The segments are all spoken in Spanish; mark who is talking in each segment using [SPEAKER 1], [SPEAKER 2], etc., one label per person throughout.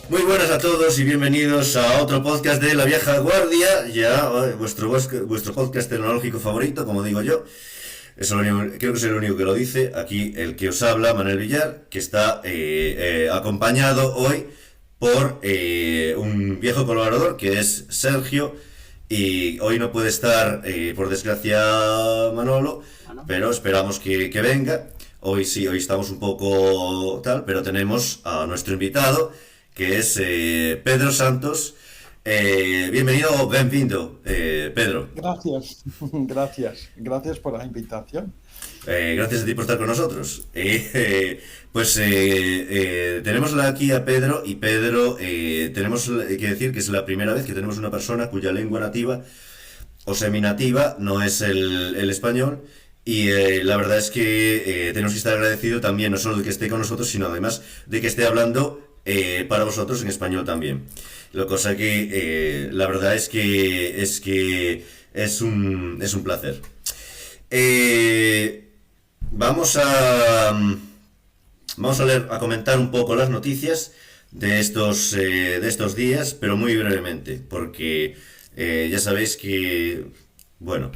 [SPEAKER 1] Muy buenas a todos y bienvenidos a otro podcast de La Vieja Guardia, ya vuestro podcast tecnológico favorito, como digo yo. Creo que soy el único que lo dice. Aquí el que os habla, Manuel Villar, que está acompañado hoy por un viejo colaborador que es Sergio. Y hoy no puede estar, por desgracia, Manolo, pero esperamos que venga. Hoy sí, hoy estamos un poco tal, pero tenemos a nuestro invitado, que es Pedro Santos. Bienvenido, benvindo, Pedro.
[SPEAKER 2] Gracias, gracias por la invitación.
[SPEAKER 1] Gracias a ti por estar con nosotros. Tenemos aquí a Pedro, y Pedro, tenemos que decir que es la primera vez que tenemos una persona cuya lengua nativa o seminativa no es el español. Y la verdad es que tenemos que estar agradecido también, no solo de que esté con nosotros, sino además de que esté hablando para vosotros en español también. Lo cosa que la verdad es que es un placer. Vamos a a comentar un poco las noticias de estos días, pero muy brevemente, porque ya sabéis que bueno,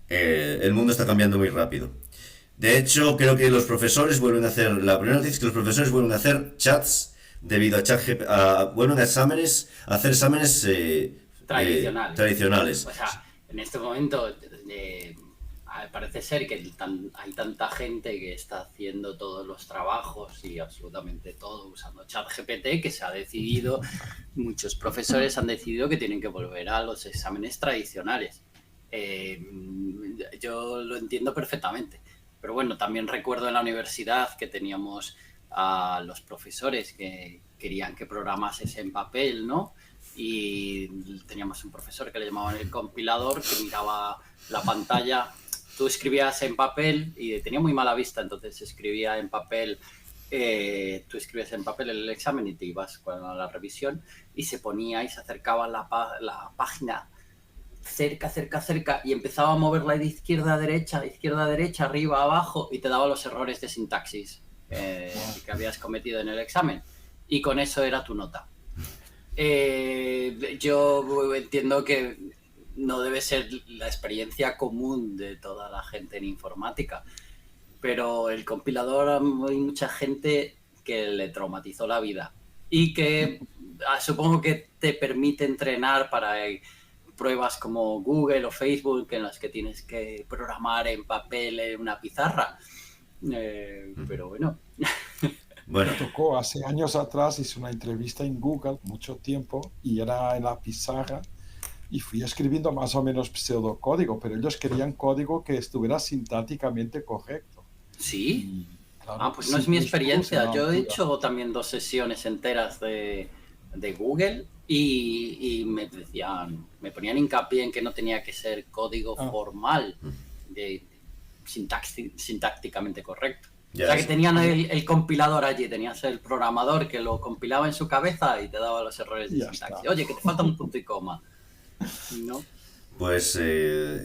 [SPEAKER 1] el mundo está cambiando muy rápido. De hecho, creo que los profesores vuelven a hacer, la primera noticia es que los profesores vuelven a hacer chats debido a ChatGPT, vuelven a hacer exámenes tradicionales.
[SPEAKER 3] O sea, en este momento parece ser que hay tanta gente que está haciendo todos los trabajos y absolutamente todo usando ChatGPT que se ha decidido, muchos profesores han decidido que tienen que volver a los exámenes tradicionales. Yo lo entiendo perfectamente, pero bueno, también recuerdo en la universidad que teníamos a los profesores que querían que programases en papel, ¿no? Y teníamos un profesor que le llamaban el compilador, que miraba la pantalla. Tú escribías en papel y tenía muy mala vista, entonces escribía en papel. Tú escribías en papel el examen y te ibas a la revisión y se ponía y se acercaba la página cerca y empezaba a moverla de izquierda a derecha, arriba, abajo, y te daba los errores de sintaxis que habías cometido en el examen, y con eso era tu nota. Yo entiendo que no debe ser la experiencia común de toda la gente en informática, pero el compilador, hay mucha gente que le traumatizó la vida y que supongo que te permite entrenar para pruebas como Google o Facebook en las que tienes que programar en papel en una pizarra. Pero bueno.
[SPEAKER 2] Me tocó hace años atrás, hice una entrevista en Google, mucho tiempo, y era en la pizarra, y fui escribiendo más o menos pseudocódigo, pero ellos querían código que estuviera sintácticamente correcto.
[SPEAKER 3] ¿Sí? Claro, pues no es mi experiencia. Yo he hecho también 2 sesiones enteras de Google y me ponían hincapié en que no tenía que ser código formal, sintácticamente correcto. O sea, que tenían el compilador allí, tenías el programador que lo compilaba en su cabeza y te daba los errores de sintaxis. Oye, que te falta un punto y coma, ¿no?
[SPEAKER 1] Pues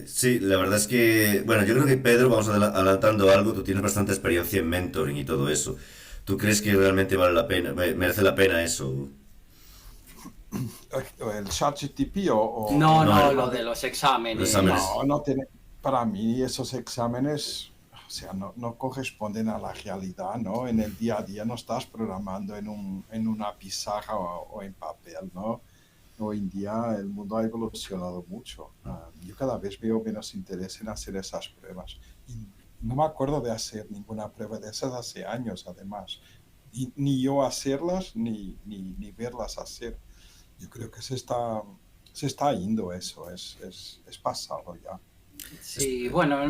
[SPEAKER 1] sí, la verdad es que, bueno, yo creo que Pedro, vamos adelantando algo, tú tienes bastante experiencia en mentoring y todo eso. ¿Tú crees que realmente vale la pena, merece la pena eso?
[SPEAKER 2] ¿El ChatGPT o...?
[SPEAKER 3] No, lo de los exámenes.
[SPEAKER 2] No tiene, para mí esos exámenes, o sea, no corresponden a la realidad, ¿no? En el día a día no estás programando en una pizarra o en papel, ¿no? Hoy en día el mundo ha evolucionado mucho. Yo cada vez veo menos interés en hacer esas pruebas. Y no me acuerdo de hacer ninguna prueba de esas hace años, además. Ni yo hacerlas, ni verlas hacer. Yo creo que se está yendo eso, es pasado ya.
[SPEAKER 3] Sí, bueno,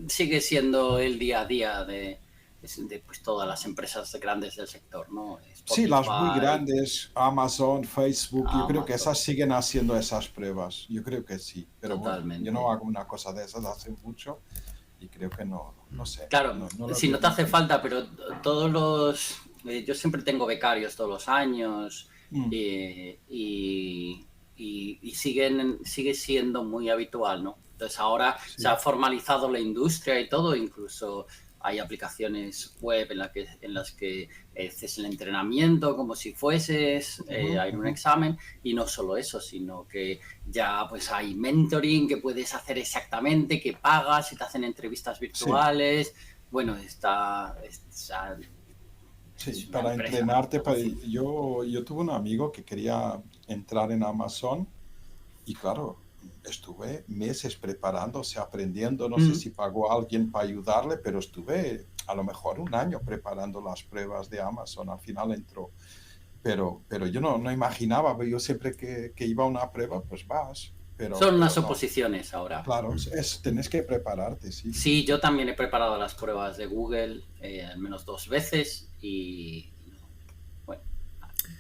[SPEAKER 3] sigue siendo el día a día de pues, todas las empresas grandes del sector, ¿no?
[SPEAKER 2] Spotify, sí, las muy grandes, Amazon, Facebook, yo creo que esas siguen haciendo esas pruebas, yo creo que sí, pero bueno, yo no hago una cosa de esas hace mucho y creo que no sé.
[SPEAKER 3] Claro, si no te hace falta, pero todos los... yo siempre tengo becarios todos los años y sigue siendo muy habitual, ¿no? Entonces ahora se ha formalizado la industria y todo, incluso hay aplicaciones web en las que haces el entrenamiento como si fueses en un examen, y no solo eso, sino que ya pues hay mentoring que puedes hacer exactamente, que pagas y te hacen entrevistas virtuales. Sí. Bueno,
[SPEAKER 2] sí, para entrenarte, yo tuve un amigo que quería entrar en Amazon y claro, estuve meses preparándose, aprendiendo, no sé si pagó a alguien para ayudarle, pero estuve a lo mejor un año preparando las pruebas de Amazon, al final entró. Pero yo no imaginaba, yo siempre que iba a una prueba, pues vas.
[SPEAKER 3] Son unas oposiciones ahora.
[SPEAKER 2] Claro, tenés que prepararte, sí.
[SPEAKER 3] Sí, yo también he preparado las pruebas de Google al menos 2 veces y bueno,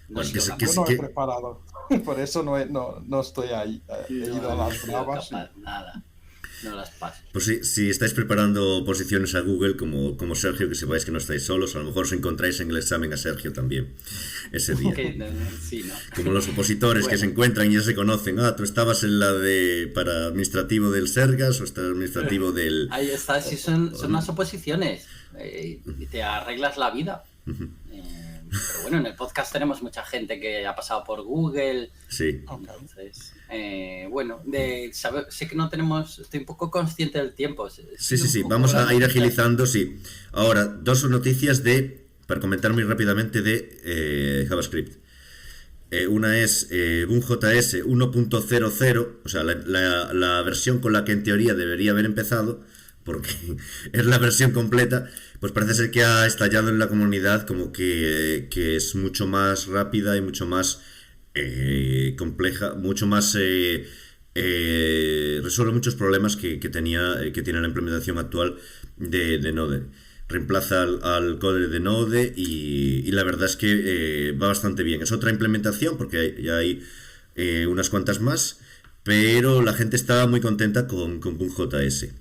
[SPEAKER 2] yo no he preparado, por eso no estoy ahí. He ido a las pruebas.
[SPEAKER 3] Nada, no las paso.
[SPEAKER 1] Pues si estáis preparando oposiciones a Google, como Sergio, que sepáis que no estáis solos, a lo mejor os encontráis en el examen a Sergio también ese día.
[SPEAKER 3] Sí, ¿no?
[SPEAKER 1] Como los opositores que se encuentran y ya se conocen. Tú estabas en la para administrativo del Sergas o estás administrativo del...
[SPEAKER 3] Ahí está, sí, son unas oposiciones y te arreglas la vida. Pero bueno, en el podcast tenemos mucha gente que ha pasado por Google.
[SPEAKER 1] Sí.
[SPEAKER 3] Entonces, bueno, sé que no tenemos... Estoy un poco consciente del tiempo.
[SPEAKER 1] Sí. Vamos a ir agilizando, sí. Ahora, 2 noticias para comentar muy rápidamente de JavaScript. Una es Vue.js 1.00, o sea, la versión con la que en teoría debería haber empezado, porque es la versión completa. Pues parece ser que ha estallado en la comunidad como que es mucho más rápida y mucho más compleja, mucho más resuelve muchos problemas que tiene la implementación actual de Node. Reemplaza al código de Node y la verdad es que va bastante bien. Es otra implementación porque ya hay unas cuantas más, pero la gente está muy contenta con Vue.js.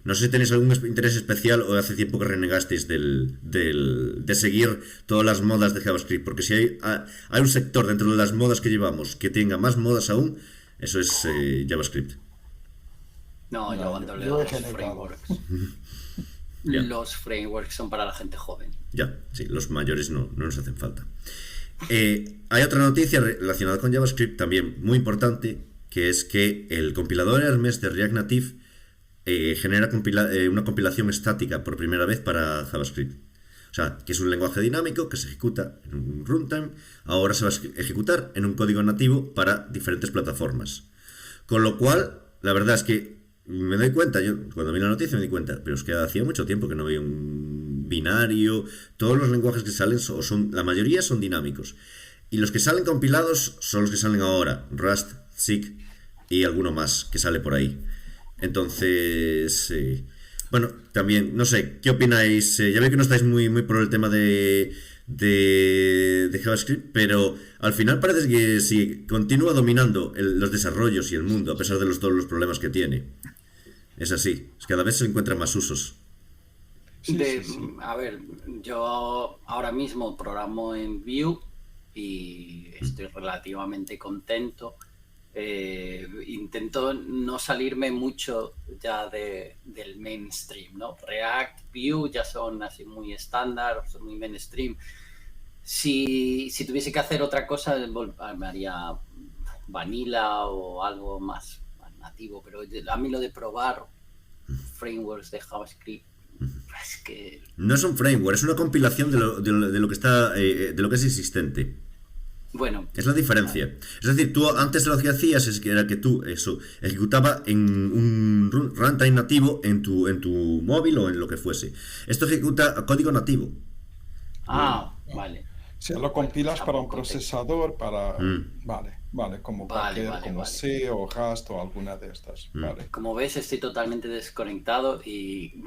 [SPEAKER 1] No sé si tenéis algún interés especial o hace tiempo que renegasteis de seguir todas las modas de JavaScript, porque si hay un sector dentro de las modas que llevamos que tenga más modas aún, eso es JavaScript.
[SPEAKER 3] No, yo abandoné los frameworks. Los frameworks son para la gente joven.
[SPEAKER 1] Ya, sí, los mayores no nos hacen falta. Hay otra noticia relacionada con JavaScript también muy importante, que es que el compilador Hermes de React Native genera una compilación estática por primera vez para JavaScript. O sea, que es un lenguaje dinámico que se ejecuta en un runtime, ahora se va a ejecutar en un código nativo para diferentes plataformas. Con lo cual, la verdad es que me doy cuenta, yo cuando vi la noticia me di cuenta, pero es que hacía mucho tiempo que no veía un binario. Todos los lenguajes que salen, la mayoría son dinámicos. Y los que salen compilados son los que salen ahora, Rust, SIG y alguno más que sale por ahí. Entonces, bueno, también, no sé, ¿qué opináis? Ya veo que no estáis muy por el tema de JavaScript, pero al final parece que si continúa dominando los desarrollos y el mundo, a pesar de todos los problemas que tiene. Es así, cada vez se encuentran más usos.
[SPEAKER 3] A ver, yo ahora mismo programo en Vue y estoy relativamente contento. Intento no salirme mucho ya del mainstream, ¿no? React, Vue ya son así muy estándar, son muy mainstream. Si tuviese que hacer otra cosa, me haría Vanilla o algo más nativo, pero a mí lo de probar frameworks de JavaScript es que...
[SPEAKER 1] No es un framework, es una compilación de lo que está de lo que es existente.
[SPEAKER 3] Bueno,
[SPEAKER 1] es la diferencia. Es decir, tú antes lo que hacías era que tú ejecutaba en un runtime nativo en tu móvil o en lo que fuese. Esto ejecuta código nativo.
[SPEAKER 3] Vale.
[SPEAKER 2] O sea, lo compilas para un procesador, para... Vale, como C o Rust o alguna de estas. Vale.
[SPEAKER 3] Como ves, estoy totalmente desconectado y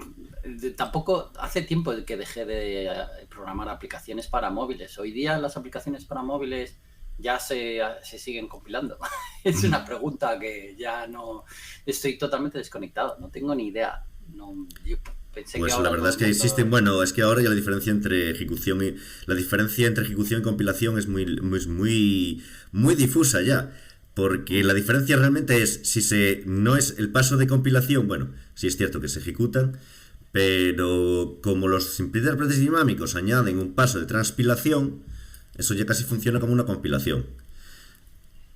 [SPEAKER 3] tampoco hace tiempo que dejé de programar aplicaciones para móviles. Hoy día las aplicaciones para móviles ya se siguen compilando. Es una pregunta que ya no... Estoy totalmente desconectado, no tengo ni idea. Yo pensé
[SPEAKER 1] pues
[SPEAKER 3] que
[SPEAKER 1] la verdad es que existen, bueno, es que ahora ya la diferencia entre ejecución y compilación es muy difusa ya, porque la diferencia realmente es no es el paso de compilación, bueno, sí es cierto que se ejecutan, pero como los intérpretes dinámicos añaden un paso de transpilación, eso ya casi funciona como una compilación.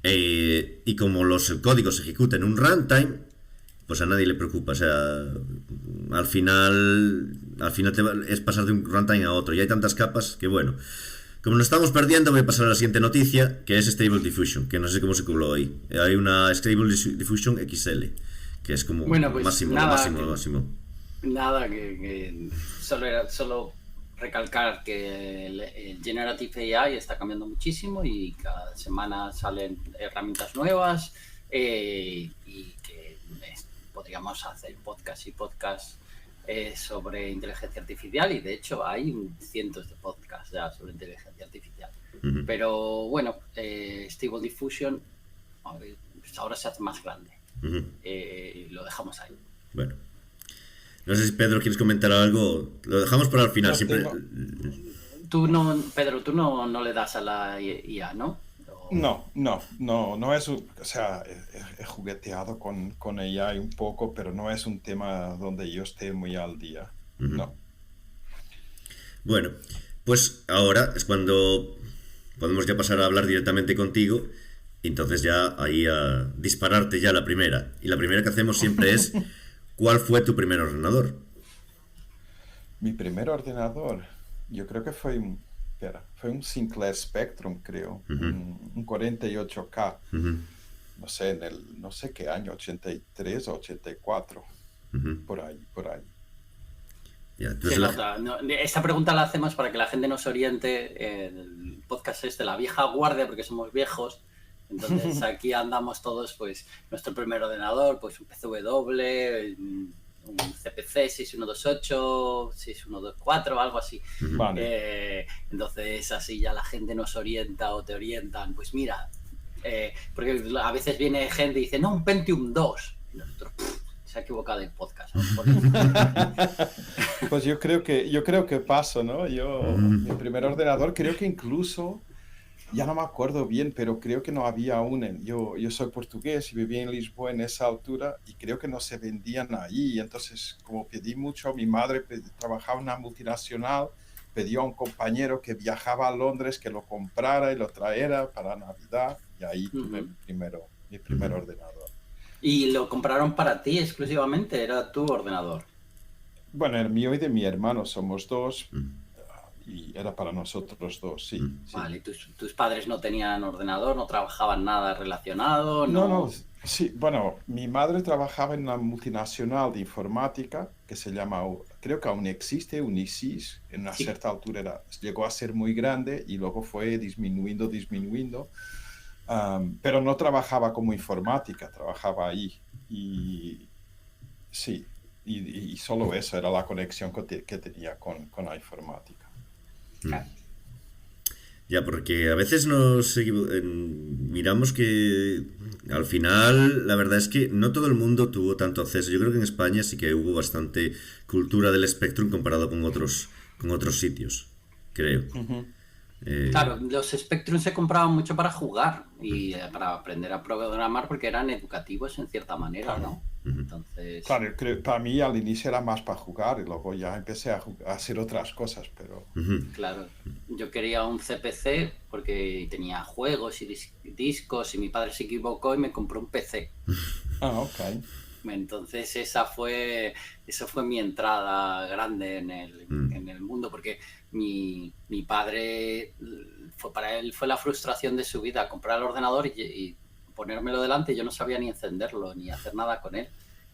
[SPEAKER 1] Y como el código se ejecuta en un runtime, pues a nadie le preocupa. O sea, al final es pasar de un runtime a otro. Y hay tantas capas que, bueno, como nos estamos perdiendo, voy a pasar a la siguiente noticia, que es Stable Diffusion, que no sé cómo se coló ahí. Hay una Stable Diffusion XL, que es como
[SPEAKER 3] bueno, pues
[SPEAKER 1] máximo,
[SPEAKER 3] nada,
[SPEAKER 1] máximo.
[SPEAKER 3] Nada, que solo recalcar que el Generative AI está cambiando muchísimo y cada semana salen herramientas nuevas y que podríamos hacer podcast sobre inteligencia artificial, y de hecho hay cientos de podcasts ya sobre inteligencia artificial. Uh-huh. Pero bueno, Stable Diffusion pues ahora se hace más grande. Uh-huh. Lo dejamos ahí.
[SPEAKER 1] Bueno. No sé si Pedro quieres comentar algo. Lo dejamos para el final. Siempre...
[SPEAKER 3] Pedro, tú no le das a la IA, ¿no?
[SPEAKER 2] No es o sea, he jugueteado con ella un poco, pero no es un tema donde yo esté muy al día. Uh-huh. No.
[SPEAKER 1] Bueno, pues ahora es cuando podemos ya pasar a hablar directamente contigo. Entonces ya ahí a dispararte ya la primera. Y la primera que hacemos siempre es: ¿cuál fue tu primer ordenador?
[SPEAKER 2] Mi primer ordenador, yo creo que fue un Sinclair Spectrum, creo, uh-huh. un 48K, uh-huh. no sé qué año, 83 o 84, uh-huh. por ahí.
[SPEAKER 1] Yeah,
[SPEAKER 3] esta pregunta la hacemos para que la gente nos oriente. El podcast es de la vieja guardia, porque somos viejos. Entonces aquí andamos todos, pues, nuestro primer ordenador, pues un PCW, un CPC 6128, 6124, algo así. Vale. Entonces así ya la gente nos orienta o te orientan, pues mira, porque a veces viene gente y dice, no, un Pentium 2. Y nosotros, se ha equivocado el podcast.
[SPEAKER 2] Pues yo creo que paso, ¿no? Mi primer ordenador, creo que incluso... Ya no me acuerdo bien, pero creo que no había aún. Yo soy portugués y vivía en Lisboa en esa altura y creo que no se vendían ahí. Entonces, como pedí mucho, mi madre trabajaba en una multinacional, pidió a un compañero que viajaba a Londres que lo comprara y lo traera para Navidad, y ahí tuve mi primer ordenador.
[SPEAKER 3] ¿Y lo compraron para ti exclusivamente? ¿Era tu ordenador?
[SPEAKER 2] Bueno, el mío y de mi hermano, somos dos. Y era para nosotros dos, sí.
[SPEAKER 3] Vale, ¿y tus padres no tenían ordenador, no trabajaban nada relacionado?
[SPEAKER 2] No, sí, bueno, mi madre trabajaba en una multinacional de informática que se llama, creo que aún existe, Unisys, en una cierta altura llegó a ser muy grande y luego fue disminuyendo, pero no trabajaba como informática, trabajaba ahí. Y sí, y solo eso era la conexión que tenía con la informática.
[SPEAKER 1] Ya, porque a veces miramos que al final la verdad es que no todo el mundo tuvo tanto acceso. Yo creo que en España sí que hubo bastante cultura del Spectrum comparado con otros sitios, creo.
[SPEAKER 2] Uh-huh.
[SPEAKER 3] Claro, los Spectrum se compraban mucho para jugar y para aprender a programar, porque eran educativos en cierta manera, claro. ¿No? Entonces...
[SPEAKER 2] Claro, para mí al inicio era más para jugar y luego ya empecé a hacer otras cosas, pero...
[SPEAKER 3] Claro, yo quería un CPC porque tenía juegos y discos, y mi padre se equivocó y me compró un PC.
[SPEAKER 2] Ok.
[SPEAKER 3] Entonces eso fue mi entrada grande en el mundo, porque mi padre, para él fue la frustración de su vida comprar el ordenador y ponérmelo delante, y yo no sabía ni encenderlo ni hacer nada con él.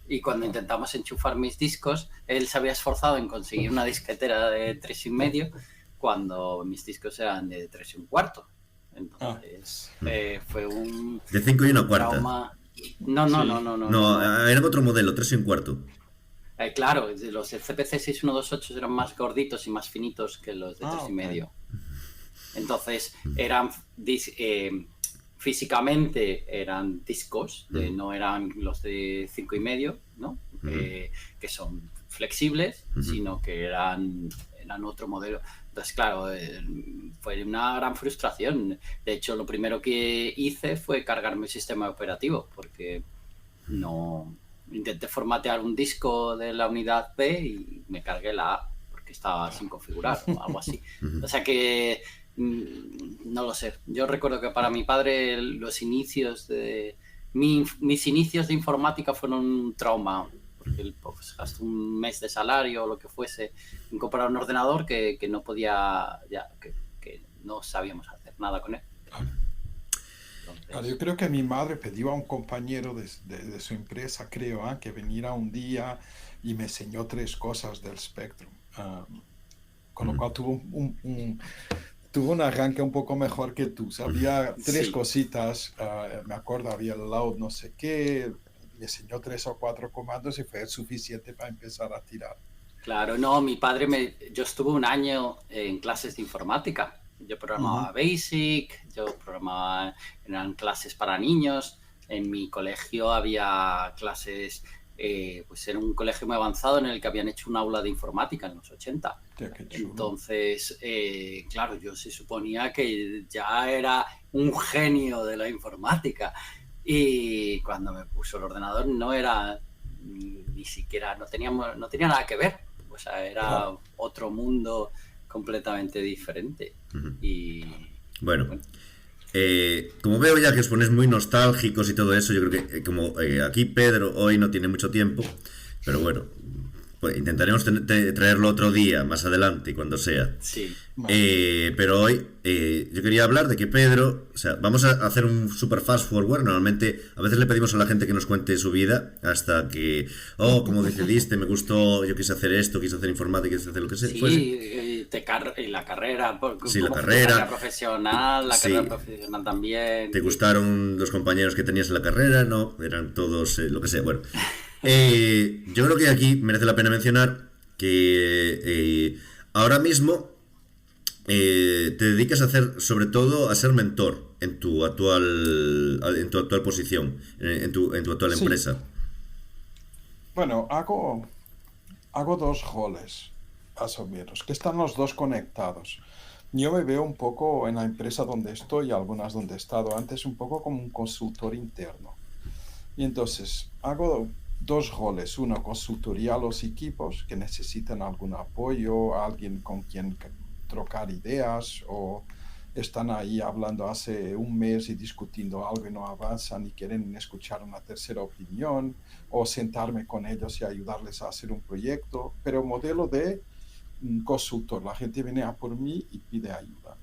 [SPEAKER 3] Y cuando intentamos enchufar mis discos, él se había esforzado en conseguir una disquetera de 3,5 cuando mis discos eran de 3 1/4. Entonces fue un...
[SPEAKER 1] De 5 1/4.
[SPEAKER 3] Trauma. No,
[SPEAKER 1] era otro modelo, 3 1/4.
[SPEAKER 3] Claro, los CPC 6128 eran más gorditos y más finitos que los de 3,5. Entonces eran físicamente eran discos, no eran los de 5,5, ¿no? Que son flexibles, sino que eran otro modelo. Entonces, claro, fue una gran frustración. De hecho, lo primero que hice fue cargarme el sistema operativo, porque no intenté formatear un disco de la unidad B y me cargué la A porque estaba sin configurar o algo así. O sea que no lo sé. Yo recuerdo que para mi padre los inicios de mis inicios de informática fueron un trauma, porque él pues, gastó un mes de salario o lo que fuese en comprar un ordenador que no podía, ya que no sabíamos hacer nada con él. Entonces,
[SPEAKER 2] Claro, yo creo que mi madre pidió a un compañero de su empresa, creo, que viniera un día y me enseñó 3 cosas del Spectrum. Con lo cual tuvo un arranque un poco mejor que tú. Había 3
[SPEAKER 3] sí.
[SPEAKER 2] cositas, me acuerdo, había el load no sé qué, me enseñó 3 o 4 comandos y fue suficiente para empezar a tirar.
[SPEAKER 3] Claro, no, mi padre yo estuve un año en clases de informática. Yo programaba Basic, yo programaba, eran clases para niños. En mi colegio había clases, pues era un colegio muy avanzado en el que habían hecho un aula de informática en los 80.
[SPEAKER 2] Tía, qué chulo.
[SPEAKER 3] Entonces, claro, yo se suponía que ya era un genio de la informática. Y cuando me puso el ordenador no era ni siquiera, no tenía nada que ver. O sea, era otro mundo completamente diferente. Y
[SPEAKER 1] Bueno, como veo ya que os ponéis muy nostálgicos y todo eso, yo creo que como aquí Pedro hoy no tiene mucho tiempo, pero bueno, pues intentaremos traerlo otro día, más adelante, cuando sea.
[SPEAKER 3] sí.
[SPEAKER 1] Pero hoy yo quería hablar de que Pedro, o sea, vamos a hacer un super fast forward. Normalmente a veces le pedimos a la gente que nos cuente su vida hasta que, como decidiste, me gustó, yo quise hacer esto, quise hacer informática, quise hacer lo que sea.
[SPEAKER 3] Sí,
[SPEAKER 1] fuese.
[SPEAKER 3] y la carrera,
[SPEAKER 1] Sí, la
[SPEAKER 3] cómo fue tu
[SPEAKER 1] carrera
[SPEAKER 3] profesional, la
[SPEAKER 1] sí.
[SPEAKER 3] carrera profesional también.
[SPEAKER 1] ¿Te gustaron los compañeros que tenías en la carrera? No, eran todos lo que sea. Bueno, yo creo que aquí merece la pena mencionar que ahora mismo te dedicas a hacer, sobre todo, a ser mentor en tu actual posición, en tu actual
[SPEAKER 2] Sí.
[SPEAKER 1] empresa.
[SPEAKER 2] Bueno, hago 2 roles, más o menos, que están los 2 conectados. Yo me veo un poco en la empresa donde estoy y algunas donde he estado antes, un poco como un consultor interno. Y entonces hago 2 roles. Uno, consultoría a los equipos que necesitan algún apoyo, alguien con quien trocar ideas o están ahí hablando hace un mes y discutiendo algo y no avanzan y quieren escuchar una tercera opinión, o sentarme con ellos y ayudarles a hacer un proyecto, pero modelo de consultor. La gente viene a por mí y pide ayuda.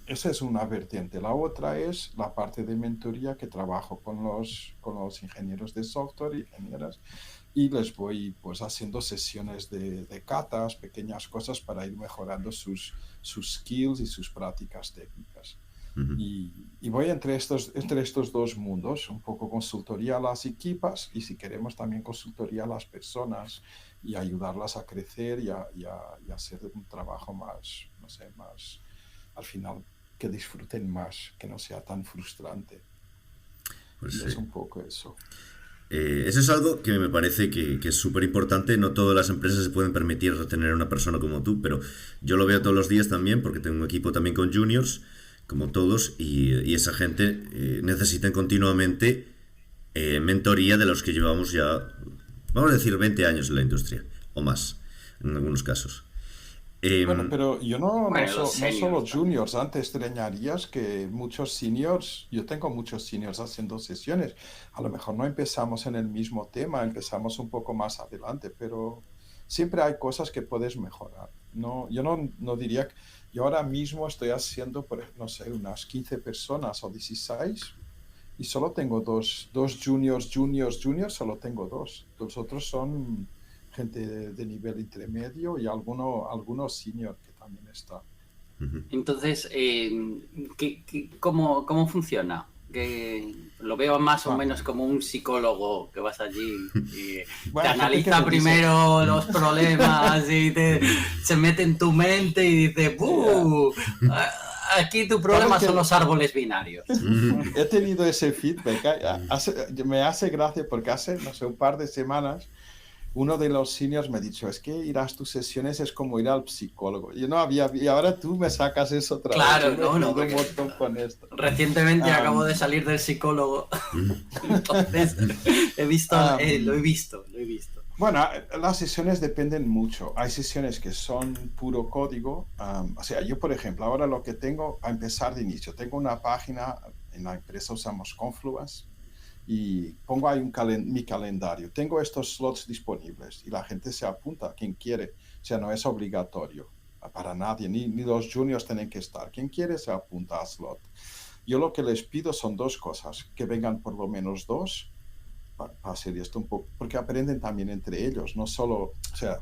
[SPEAKER 2] Esa es una vertiente. La otra es la parte de mentoría, que trabajo con los ingenieros de software, ingenieras, y les voy pues haciendo sesiones de catas, pequeñas cosas para ir mejorando sus skills y sus prácticas técnicas. Y voy entre estos 2 mundos, un poco consultoría a las equipas y, si queremos, también consultoría a las personas y ayudarlas a crecer y a hacer un trabajo más, no sé, más, al final, que disfruten más, que no sea tan frustrante.
[SPEAKER 1] Pues
[SPEAKER 2] Y es un poco eso.
[SPEAKER 1] Eso es algo que me parece que es súper importante. No todas las empresas se pueden permitir tener una persona como tú, pero yo lo veo todos los días también, porque tengo un equipo también con juniors, como todos, y esa gente necesita continuamente mentoría de los que llevamos ya, vamos a decir, 20 años en la industria, o más, en algunos casos.
[SPEAKER 2] Bueno, pero yo no
[SPEAKER 3] los
[SPEAKER 2] solo
[SPEAKER 3] seniors
[SPEAKER 2] juniors. Antes extrañarías que muchos seniors, yo tengo muchos seniors haciendo sesiones. A lo mejor no empezamos en el mismo tema, empezamos un poco más adelante, pero siempre hay cosas que puedes mejorar. No, yo no diría que yo ahora mismo estoy haciendo, no sé, unas 15 personas o 16 y solo tengo dos juniors, solo tengo 2. Los otros son gente de nivel intermedio y algunos senior que también está.
[SPEAKER 3] Entonces, ¿cómo funciona? Que lo veo más o menos como un psicólogo que vas allí y
[SPEAKER 2] Bueno,
[SPEAKER 3] te
[SPEAKER 2] gente que
[SPEAKER 3] analiza
[SPEAKER 2] me dice-
[SPEAKER 3] primero los problemas y se mete en tu mente y dice, ¡buh! Aquí tu problema
[SPEAKER 2] ¿Sabes
[SPEAKER 3] son
[SPEAKER 2] qué?
[SPEAKER 3] los árboles binarios.
[SPEAKER 2] He tenido ese feedback. Me hace gracia porque hace, no sé, un par de semanas uno de los seniors me ha dicho, es que ir a tus sesiones es como ir al psicólogo. Yo no había, y ahora tú me sacas eso otra
[SPEAKER 3] Claro,
[SPEAKER 2] vez. Yo me
[SPEAKER 3] no,
[SPEAKER 2] río un montón con esto.
[SPEAKER 3] Recientemente acabo de salir del psicólogo, entonces lo he visto.
[SPEAKER 2] Bueno, las sesiones dependen mucho. Hay sesiones que son puro código. O sea, yo, por ejemplo, ahora lo que tengo, a empezar de inicio, tengo una página, en la empresa usamos Confluence, y pongo ahí mi calendario. Tengo estos slots disponibles y la gente se apunta, quien quiere. O sea, no es obligatorio para nadie, ni los juniors tienen que estar. Quien quiere se apunta a slot. Yo lo que les pido son dos cosas, que vengan por lo menos dos para hacer esto un poco, porque aprenden también entre ellos, no solo, o sea,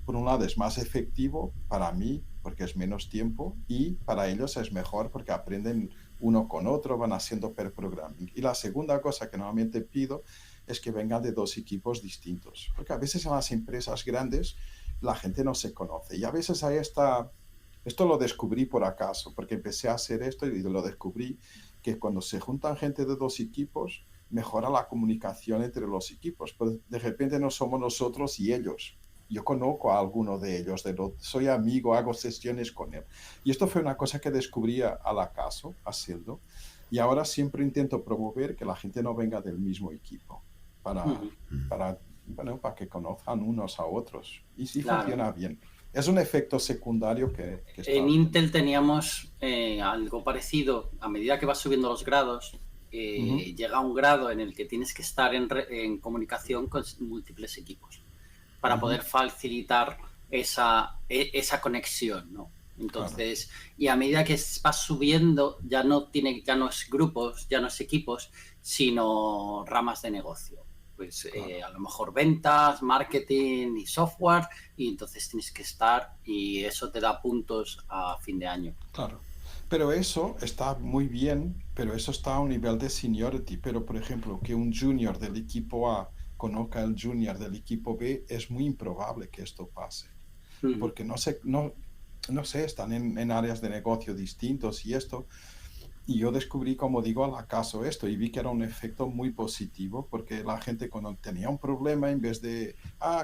[SPEAKER 2] por un lado es más efectivo para mí, porque es menos tiempo, y para ellos es mejor porque aprenden uno con otro, van haciendo pair programming. Y la segunda cosa que normalmente pido es que vengan de dos equipos distintos, porque a veces en las empresas grandes la gente no se conoce, y a veces hay esto lo descubrí por acaso, porque empecé a hacer esto y lo descubrí, que cuando se juntan gente de dos equipos, mejora la comunicación entre los equipos. Pues de repente no somos nosotros y ellos. Yo conozco a alguno de ellos, soy amigo, hago sesiones con él. Y esto fue una cosa que descubrí al acaso, haciendo. Y ahora siempre intento promover que la gente no venga del mismo equipo para que conozcan unos a otros. Y sí, claro, funciona bien. Es un efecto secundario que está
[SPEAKER 3] en Intel teníamos algo parecido. A medida que vas subiendo los grados, llega un grado en el que tienes que estar en comunicación con múltiples equipos para poder facilitar esa conexión, ¿no? Entonces, claro. Y a medida que vas subiendo, ya no es grupos, ya no es equipos, sino ramas de negocio. Pues claro. A lo mejor ventas, marketing y software, y entonces tienes que estar, y eso te da puntos a fin de año.
[SPEAKER 2] Claro. Pero eso está muy bien, pero eso está a un nivel de seniority. Pero, por ejemplo, que un junior del equipo A conozca al junior del equipo B, es muy improbable que esto pase. Porque no sé, están en áreas de negocio distintos y esto. Y yo descubrí, como digo, al acaso esto y vi que era un efecto muy positivo, porque la gente cuando tenía un problema, en vez de,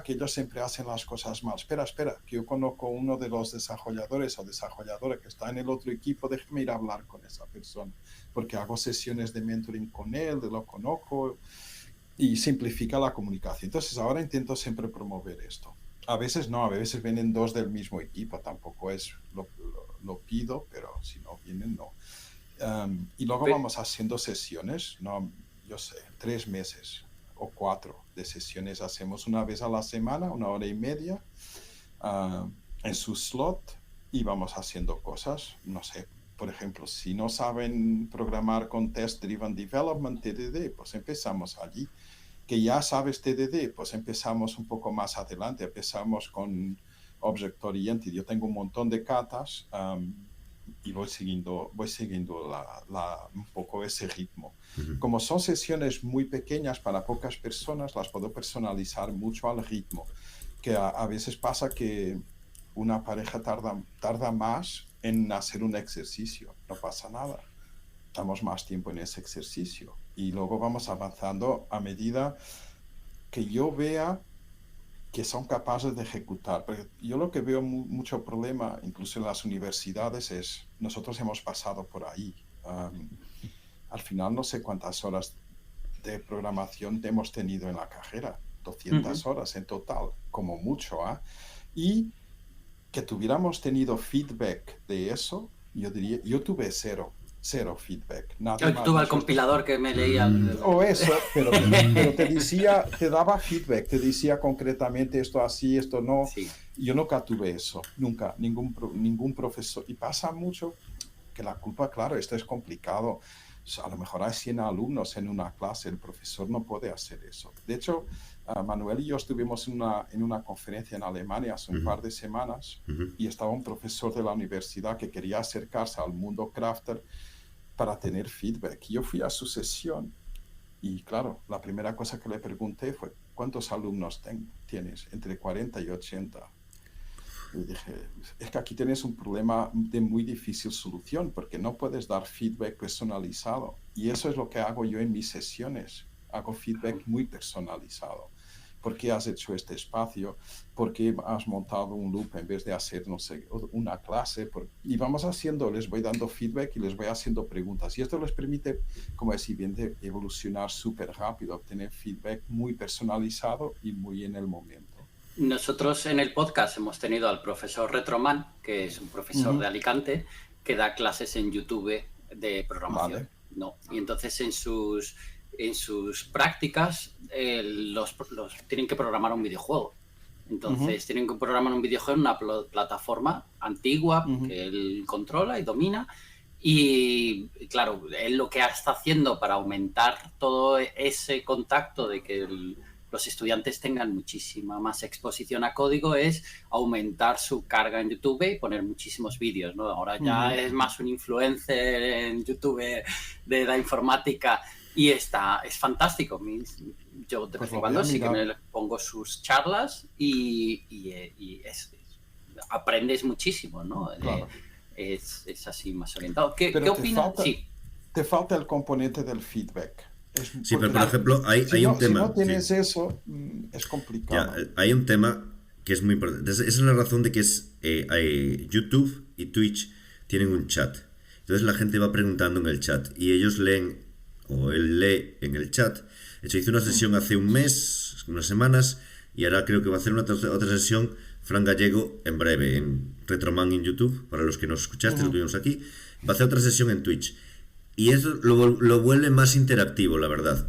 [SPEAKER 2] que ellos siempre hacen las cosas mal, espera, que yo conozco uno de los desarrolladores o desarrolladora que está en el otro equipo, déjame ir a hablar con esa persona, porque hago sesiones de mentoring con él, lo conozco, y simplifica la comunicación. Entonces ahora intento siempre promover esto. A veces no, a veces vienen dos del mismo equipo, tampoco es lo pido, pero si no vienen, no. Y luego vamos haciendo sesiones, no, yo sé, 3 meses o 4 de sesiones hacemos una vez a la semana, 1 hora y media, en su slot, y vamos haciendo cosas, no sé, por ejemplo, si no saben programar con Test Driven Development, TDD, pues empezamos allí. Que ya sabes TDD, pues empezamos un poco más adelante, empezamos con Object Oriented. Yo tengo un montón de catas, y voy siguiendo un poco ese ritmo. Como son sesiones muy pequeñas para pocas personas, las puedo personalizar mucho al ritmo, que a veces pasa que una pareja tarda más en hacer un ejercicio, no pasa nada, damos más tiempo en ese ejercicio y luego vamos avanzando a medida que yo vea que son capaces de ejecutar. Porque yo lo que veo mucho problema, incluso en las universidades, es, nosotros hemos pasado por ahí. Al final no sé cuántas horas de programación hemos tenido en la carrera, 200 horas en total, como mucho. Y que tuviéramos tenido feedback de eso, yo diría, yo tuve cero feedback.
[SPEAKER 3] Yo tuve el compilador que me leía.
[SPEAKER 2] O eso, pero te daba feedback, te decía concretamente esto así, esto no. Sí. Yo nunca tuve eso, nunca, ningún profesor. Y pasa mucho que la culpa, claro, esto es complicado. A lo mejor hay 100 alumnos en una clase, el profesor no puede hacer eso. De hecho, Manuel y yo estuvimos en una conferencia en Alemania hace un par de semanas y estaba un profesor de la universidad que quería acercarse al mundo crafter para tener feedback. Yo fui a su sesión y claro, la primera cosa que le pregunté fue, ¿cuántos alumnos tienes? Entre 40 y 80. Y dije, es que aquí tienes un problema de muy difícil solución porque no puedes dar feedback personalizado. Y eso es lo que hago yo en mis sesiones. Hago feedback muy personalizado. ¿Por qué has hecho este espacio? ¿Por qué has montado un loop en vez de hacer, no sé, una clase? Y vamos haciendo, les voy dando feedback y les voy haciendo preguntas. Y esto les permite, como decía bien, de evolucionar súper rápido, obtener feedback muy personalizado y muy en el momento.
[SPEAKER 3] Nosotros en el podcast hemos tenido al profesor Retroman, que es un profesor de Alicante, que da clases en YouTube de programación.
[SPEAKER 2] Vale.
[SPEAKER 3] ¿No? Y entonces en sus prácticas los tienen que programar un videojuego. Entonces tienen que programar un videojuego en una plataforma antigua que él controla y domina. Y claro, él lo que está haciendo para aumentar todo ese contacto de que los estudiantes tengan muchísima más exposición a código es aumentar su carga en YouTube y poner muchísimos vídeos, ¿no? Ahora ya es más un influencer en YouTube de la informática y es fantástico. Yo de vez en cuando sí que me pongo sus charlas y aprendes muchísimo, ¿no?
[SPEAKER 2] Claro.
[SPEAKER 3] Es así más orientado. ¿Qué opinas?
[SPEAKER 2] Te falta el componente del feedback.
[SPEAKER 1] Sí, pero por ejemplo, hay un tema.
[SPEAKER 2] Si no tienes eso, es complicado.
[SPEAKER 1] Ya, hay un tema que es muy importante. Esa es la razón de que YouTube y Twitch tienen un chat. Entonces la gente va preguntando en el chat y ellos leen, o él lee en el chat. De hecho, hice una sesión hace un mes, unas semanas, y ahora creo que va a hacer otra sesión Fran Gallego en breve, en Retroman en YouTube, para los que nos escuchaste, lo tuvimos aquí. Va a hacer otra sesión en Twitch. Y eso lo vuelve más interactivo, la verdad.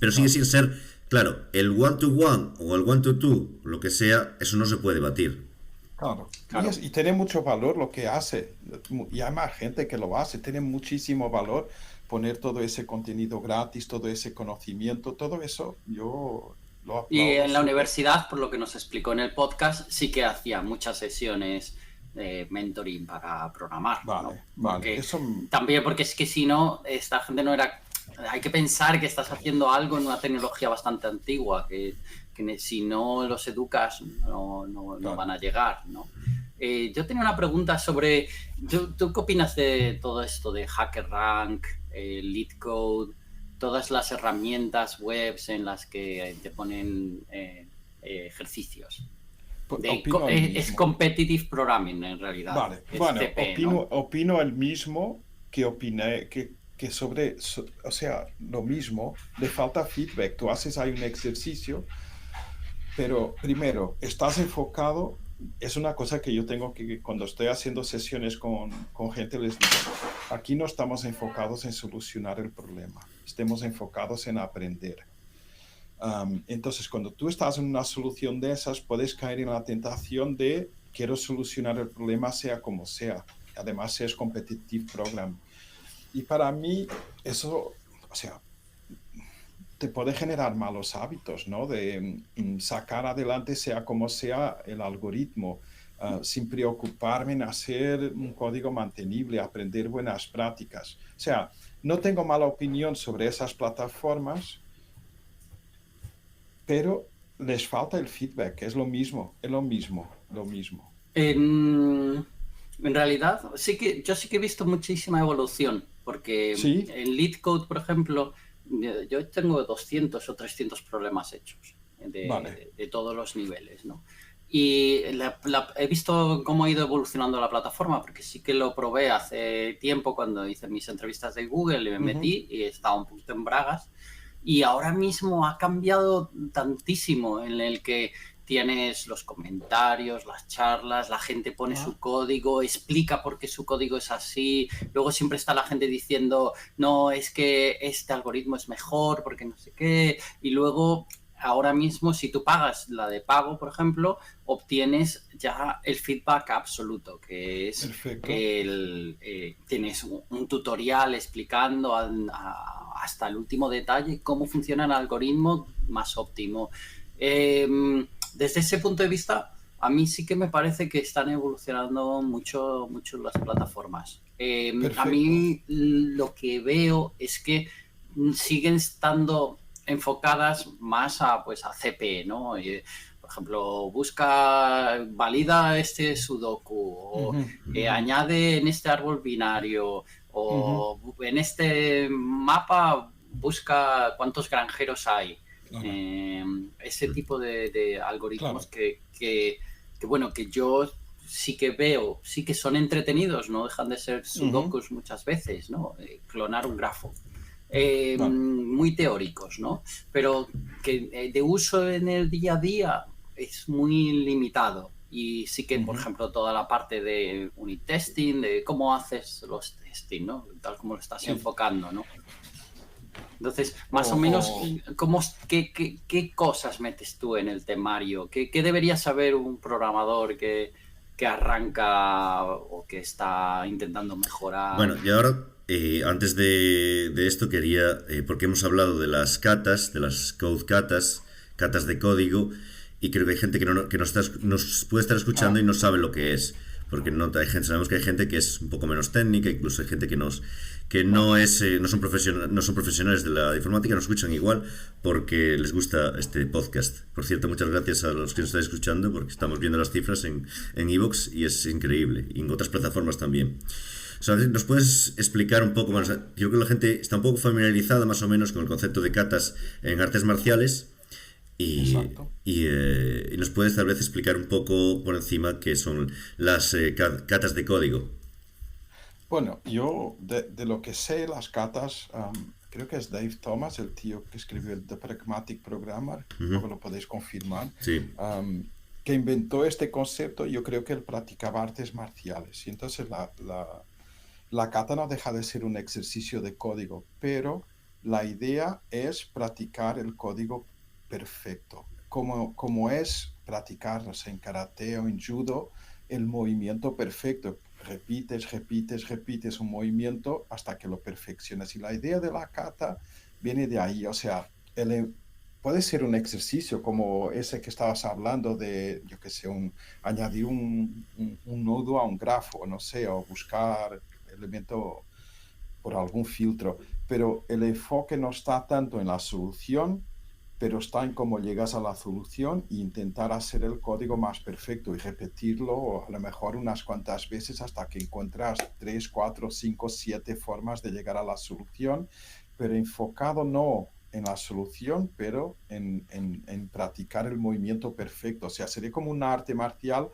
[SPEAKER 1] Pero sigue sin ser, claro, el one-to-one o el one-to-two, lo que sea, eso no se puede batir.
[SPEAKER 2] Claro. Y tiene mucho valor lo que hace. Y hay más gente que lo hace. Tiene muchísimo valor poner todo ese contenido gratis, todo ese conocimiento, todo eso yo lo aplaudo.
[SPEAKER 3] Y en la universidad, por lo que nos explicó en el podcast, sí que hacía muchas sesiones de mentoring para programar.
[SPEAKER 2] Vale,
[SPEAKER 3] ¿no?
[SPEAKER 2] vale.
[SPEAKER 3] Eso... También porque es que si no, esta gente no era... Hay que pensar que estás haciendo algo en una tecnología bastante antigua, que si no los educas no van a llegar, ¿no? Yo tenía una pregunta sobre... ¿Tú qué opinas de todo esto de HackerRank, LeetCode, todas las herramientas webs en las que te ponen ejercicios? Es competitive programming en realidad.
[SPEAKER 2] Vale, bueno, CP, opino el mismo que opiné, que sobre, o sea, lo mismo, le falta feedback. Tú haces ahí un ejercicio, pero primero, estás enfocado, es una cosa que yo tengo que cuando estoy haciendo sesiones con gente les digo, aquí no estamos enfocados en solucionar el problema, estemos enfocados en aprender. Entonces, cuando tú estás en una solución de esas, puedes caer en la tentación de quiero solucionar el problema sea como sea. Además, es competitive program. Y para mí, eso, o sea, te puede generar malos hábitos, ¿no? De sacar adelante sea como sea el algoritmo, sin preocuparme en hacer un código mantenible, aprender buenas prácticas. O sea, no tengo mala opinión sobre esas plataformas, pero les falta el feedback, es lo mismo.
[SPEAKER 3] En realidad, yo sí que he visto muchísima evolución, porque
[SPEAKER 2] ¿Sí?
[SPEAKER 3] en LeetCode, por ejemplo, yo tengo 200 o 300 problemas hechos de todos los niveles, ¿no? Y he visto cómo ha ido evolucionando la plataforma, porque sí que lo probé hace tiempo cuando hice mis entrevistas de Google y me metí y estaba un poquito en bragas. Y ahora mismo ha cambiado tantísimo en el que tienes los comentarios, las charlas, la gente pone su código, explica por qué su código es así. Luego siempre está la gente diciendo, no, es que este algoritmo es mejor porque no sé qué. Y luego, ahora mismo, si tú pagas la de pago, por ejemplo, obtienes ya el feedback absoluto, que es que tienes un tutorial explicando hasta el último detalle cómo funciona el algoritmo más óptimo. Desde ese punto de vista, a mí sí que me parece que están evolucionando mucho las plataformas. A mí lo que veo es que siguen estando enfocadas más a CP, ¿no? Por ejemplo, valida este sudoku, o añade en este árbol binario, o en este mapa busca cuántos granjeros hay.
[SPEAKER 2] claro.
[SPEAKER 3] Ese tipo de algoritmos
[SPEAKER 2] Claro.
[SPEAKER 3] bueno, que yo sí que veo, sí que son entretenidos, no dejan de ser
[SPEAKER 2] Ujú,
[SPEAKER 3] sudokus muchas veces, ¿no? Clonar un grafo.
[SPEAKER 2] claro.
[SPEAKER 3] Muy teóricos, ¿no? Pero que de uso en el día a día es muy limitado. Y sí que, por
[SPEAKER 2] Ujú.
[SPEAKER 3] ejemplo, toda la parte de unit testing, de cómo haces los testing, ¿no? Tal como lo estás
[SPEAKER 2] Sí.
[SPEAKER 3] enfocando, ¿no? Entonces,
[SPEAKER 2] O,
[SPEAKER 3] más o menos,
[SPEAKER 2] o,
[SPEAKER 3] ¿qué cosas metes tú en el temario? ¿Qué debería saber un programador que arranca o que está intentando mejorar?
[SPEAKER 1] Bueno, y ahora, antes de esto, quería, porque hemos hablado de las catas, de las code catas, catas de código, y creo que hay gente que nos puede estar escuchando y
[SPEAKER 2] ah,
[SPEAKER 1] no sabe lo que es. Porque no hay gente, sabemos que hay gente que es un poco menos técnica, incluso hay gente que no
[SPEAKER 2] vale.
[SPEAKER 1] es no son profesionales de la informática, nos escuchan igual porque les gusta este podcast. Por cierto, muchas gracias a los que nos estáis escuchando porque estamos viendo las cifras en iVoox y es increíble, y en otras plataformas también. O sea, ¿nos puedes explicar un poco más? Yo creo que la gente está un poco familiarizada más o menos con el concepto de catas en artes marciales
[SPEAKER 2] Exacto.
[SPEAKER 1] y nos puedes tal vez explicar un poco por encima qué son las catas de código.
[SPEAKER 2] Bueno, yo de lo que sé, las catas, creo que es Dave Thomas, el tío que escribió el The Pragmatic Programmer,
[SPEAKER 1] Ujú.
[SPEAKER 2] luego lo podéis confirmar,
[SPEAKER 1] Sí.
[SPEAKER 2] am, que inventó este concepto. Yo creo que él practicaba artes marciales. Y entonces la cata no deja de ser un ejercicio de código, pero la idea es practicar el código perfecto, como es practicar, no sé, en karate o en judo, el movimiento perfecto. Repites, repites, repites un movimiento hasta que lo perfeccionas. Y la idea de la kata viene de ahí. O sea, puede ser un ejercicio como ese que estabas hablando de, yo qué sé, añadir un nodo a un grafo, no sé, o buscar elemento por algún filtro, pero el enfoque no está tanto en la solución, pero está en cómo llegas a la solución e intentar hacer el código más perfecto y repetirlo a lo mejor unas cuantas veces hasta que encuentras 3, 4, 5, 7 formas de llegar a la solución, pero enfocado no en la solución, pero en practicar el movimiento perfecto. O sea, sería como un arte marcial,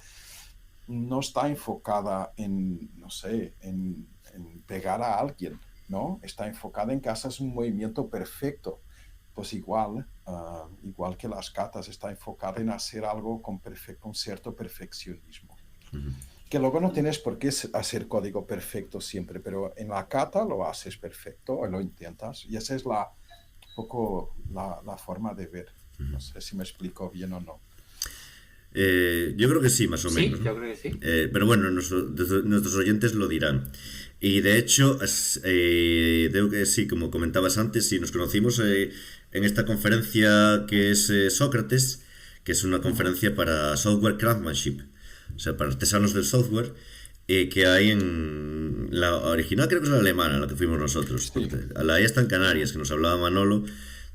[SPEAKER 2] no está enfocada en, no sé, en pegar a alguien, ¿no? Está enfocada en que haces un movimiento perfecto. Pues igual, igual que las catas, está enfocada en hacer algo con un cierto perfeccionismo. Que luego no tienes por qué hacer código perfecto siempre, pero en la cata lo haces perfecto o lo intentas. Y esa es un poco la forma de ver. No sé si me explico bien o no.
[SPEAKER 1] Yo creo que sí, más o
[SPEAKER 3] Sí,
[SPEAKER 1] menos, ¿no?
[SPEAKER 3] yo creo que sí.
[SPEAKER 1] Pero bueno, nuestros oyentes lo dirán. Y de hecho, creo que sí, como comentabas antes, sí, nos conocimos en esta conferencia que es Sócrates, que es una
[SPEAKER 2] Ujú.
[SPEAKER 1] conferencia para software craftsmanship, o sea, para artesanos del software, que hay en la original, creo que es la alemana, la que fuimos nosotros, porque
[SPEAKER 2] Sí.
[SPEAKER 1] la está en Canarias,
[SPEAKER 2] Ujú.
[SPEAKER 1] que nos hablaba Manolo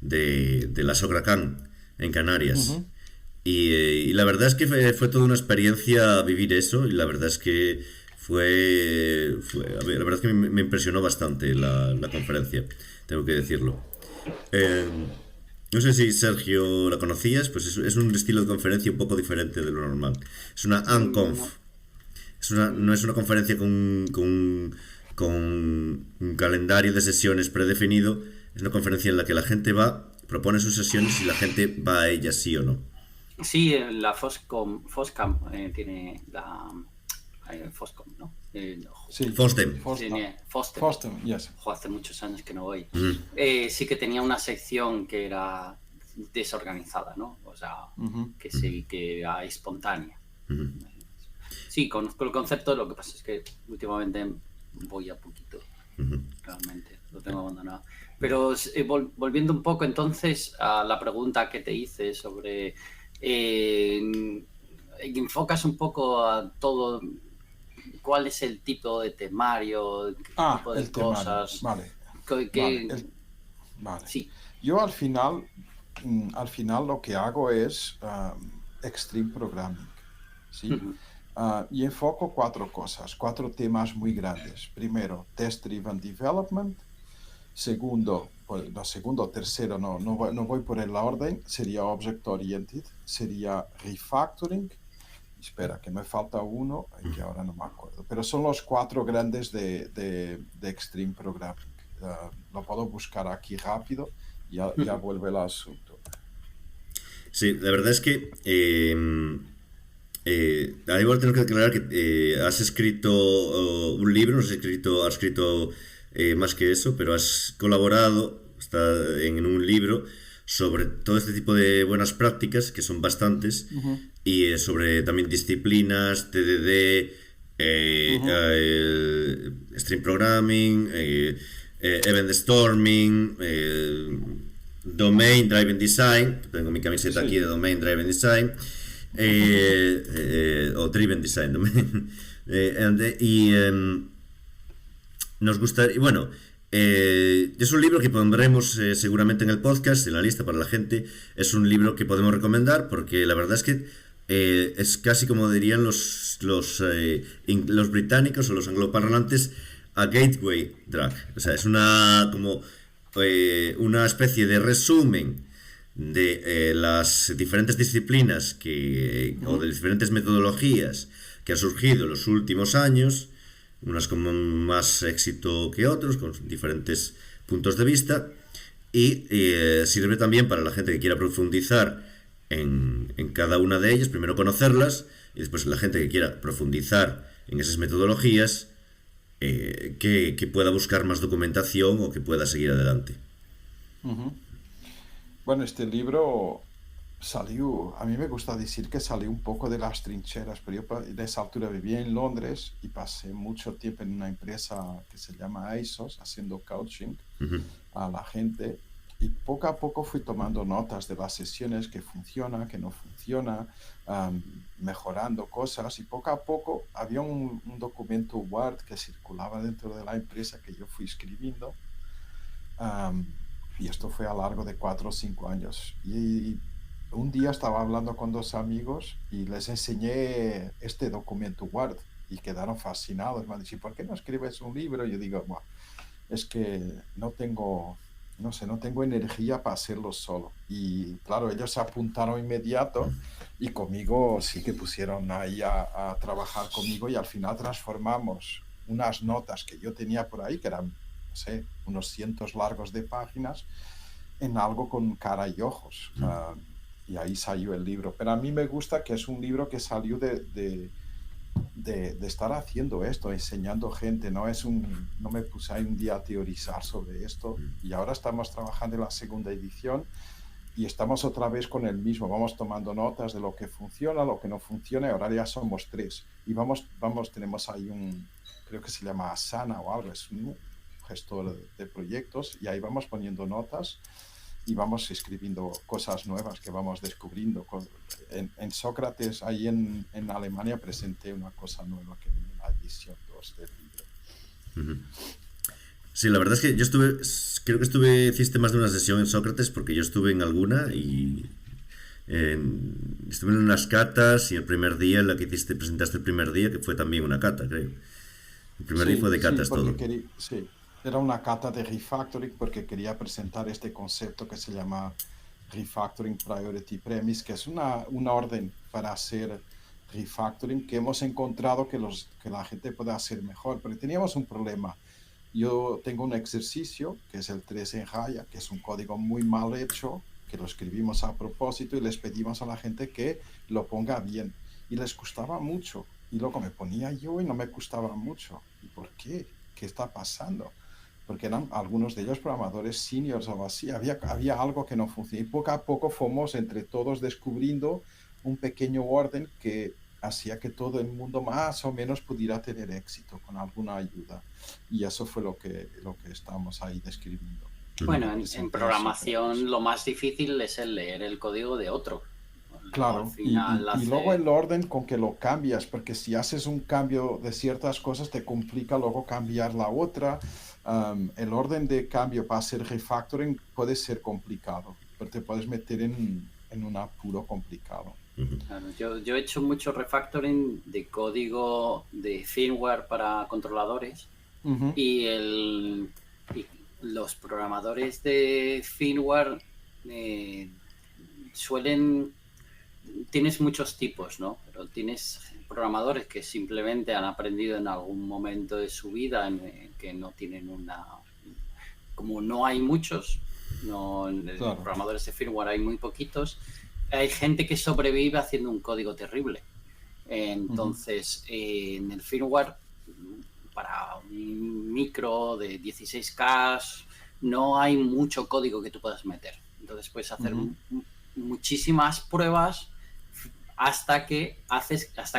[SPEAKER 1] de la Socracan en Canarias.
[SPEAKER 2] Ujú.
[SPEAKER 1] Y la verdad es que fue toda una experiencia vivir eso, y la verdad es que a ver, la verdad es que me impresionó bastante la conferencia, tengo que decirlo. Eh, no sé si Sergio la conocías, pues es un estilo de conferencia un poco diferente de lo normal. Es una
[SPEAKER 3] No.
[SPEAKER 1] Unconf. No es una conferencia con un calendario de sesiones predefinido, es una conferencia en la que la gente va, propone sus sesiones y la gente va a ellas sí o no.
[SPEAKER 3] Sí, la Foscam tiene la Foscom, ¿no?
[SPEAKER 2] Sí.
[SPEAKER 1] Fosdem.
[SPEAKER 2] Fosdem.
[SPEAKER 3] Tiene Fostem.
[SPEAKER 2] Fosdem, yes.
[SPEAKER 3] Ojo, hace muchos años que no voy.
[SPEAKER 1] Mm,
[SPEAKER 3] Sí que tenía una sección que era desorganizada, ¿no? O sea,
[SPEAKER 2] Ujú.
[SPEAKER 3] que sí, que era espontánea.
[SPEAKER 1] mm,
[SPEAKER 3] Sí, conozco el concepto, lo que pasa es que últimamente voy a poquito, realmente, lo tengo abandonado. Pero volviendo un poco entonces a la pregunta que te hice sobre, enfocas un poco a todo, cuál es el tipo de temario, qué
[SPEAKER 2] Ah,
[SPEAKER 3] tipo de
[SPEAKER 2] el temario.
[SPEAKER 3] cosas,
[SPEAKER 2] Vale,
[SPEAKER 3] que,
[SPEAKER 2] vale,
[SPEAKER 3] que-
[SPEAKER 2] vale.
[SPEAKER 3] sí.
[SPEAKER 2] Yo al final lo que hago es Extreme Programming, ¿sí? Y enfoco 4 cosas, 4 temas muy grandes. Primero, Test Driven Development. Segundo, pues, no, segundo, tercero, no voy por el orden, sería Object Oriented, sería Refactoring. Espera, que me falta uno, que ahora no me acuerdo. Pero son los 4 grandes de Extreme Programming. Lo puedo buscar aquí rápido y ya vuelve el asunto.
[SPEAKER 1] Sí, la verdad es que ahí igual tengo que aclarar que has escrito un libro, no has escrito más que eso, pero has colaborado en un libro sobre todo este tipo de buenas prácticas, que son bastantes, y sobre también disciplinas, TDD, Stream Programming, Event Storming, Domain Driven Design, tengo mi camiseta aquí de Domain Driven Design, o Driven Design, nos gustaría, bueno, es un libro que pondremos seguramente en el podcast, en la lista para la gente. Es un libro que podemos recomendar porque la verdad es que es casi como dirían los británicos o los angloparlantes, a gateway drug. O sea, es una especie de resumen de las diferentes disciplinas o de diferentes metodologías que han surgido en los últimos años, unas con más éxito que otros, con diferentes puntos de vista, y sirve también para la gente que quiera profundizar en cada una de ellas, primero conocerlas, y después la gente que quiera profundizar en esas metodologías, que pueda buscar más documentación o que pueda seguir adelante.
[SPEAKER 2] Bueno, este libro salió, a mí me gusta decir que salió un poco de las trincheras, pero yo de esa altura vivía en Londres y pasé mucho tiempo en una empresa que se llama ASOS, haciendo coaching a la gente, y poco a poco fui tomando notas de las sesiones, que funciona, que no funciona, mejorando cosas, y poco a poco había un documento Word que circulaba dentro de la empresa que yo fui escribiendo, y esto fue a lo largo de 4 o 5 años. Y un día estaba hablando con 2 amigos y les enseñé este documento Word y quedaron fascinados. Me han dicho, ¿por qué no escribes un libro? Y yo digo, bueno, es que no tengo energía para hacerlo solo. Y claro, ellos se apuntaron inmediato y conmigo sí que pusieron ahí a trabajar conmigo, y al final transformamos unas notas que yo tenía por ahí, que eran, no sé, unos cientos largos de páginas, en algo con cara y ojos. Y ahí salió el libro. Pero a mí me gusta que es un libro que salió de estar haciendo esto, enseñando gente. No me puse ahí un día a teorizar sobre esto. Y ahora estamos trabajando en la segunda edición y estamos otra vez con el mismo. Vamos tomando notas de lo que funciona, lo que no funciona, y ahora ya somos 3. Y tenemos ahí creo que se llama Asana o algo, es un gestor de proyectos, y ahí vamos poniendo notas y vamos escribiendo cosas nuevas que vamos descubriendo. En Sócrates, ahí en Alemania, presenté una cosa nueva que viene en la edición 2 del libro.
[SPEAKER 1] Sí, la verdad es que creo que hiciste más de una sesión en Sócrates, porque yo estuve en alguna y estuve en unas catas, y el primer día en la que presentaste el primer día, que fue también una cata, creo. El primer día fue de catas todo.
[SPEAKER 2] Sí. Era una cata de refactoring porque quería presentar este concepto que se llama Refactoring Priority Premise, que es una orden para hacer refactoring que hemos encontrado que la gente puede hacer mejor. Pero teníamos un problema. Yo tengo un ejercicio que es el 3 en Jaya, que es un código muy mal hecho, que lo escribimos a propósito y les pedimos a la gente que lo ponga bien. Y les gustaba mucho. Y luego me ponía yo y no me gustaba mucho. ¿Y por qué? ¿Qué está pasando? Porque eran algunos de ellos programadores seniors o así. Había algo que no funcionaba. Y poco a poco fuimos entre todos descubriendo un pequeño orden que hacía que todo el mundo más o menos pudiera tener éxito con alguna ayuda. Y eso fue lo que estamos ahí describiendo.
[SPEAKER 3] Bueno, en programación lo más difícil es el leer el código de otro.
[SPEAKER 2] Claro, y luego el orden con que lo cambias, porque si haces un cambio de ciertas cosas te complica luego cambiar la otra. El orden de cambio para hacer refactoring puede ser complicado, pero te puedes meter en un apuro complicado.
[SPEAKER 3] Claro, yo he hecho mucho refactoring de código de firmware para controladores, y los programadores de firmware tienes muchos tipos, ¿no? Pero tienes programadores que simplemente han aprendido en algún momento de su vida que no tienen como no hay muchos,
[SPEAKER 2] Claro.
[SPEAKER 3] programadores de firmware hay muy poquitos, hay gente que sobrevive haciendo un código terrible. Entonces, en el firmware, para un micro de 16K, no hay mucho código que tú puedas meter. Entonces puedes hacer muchísimas pruebas hasta que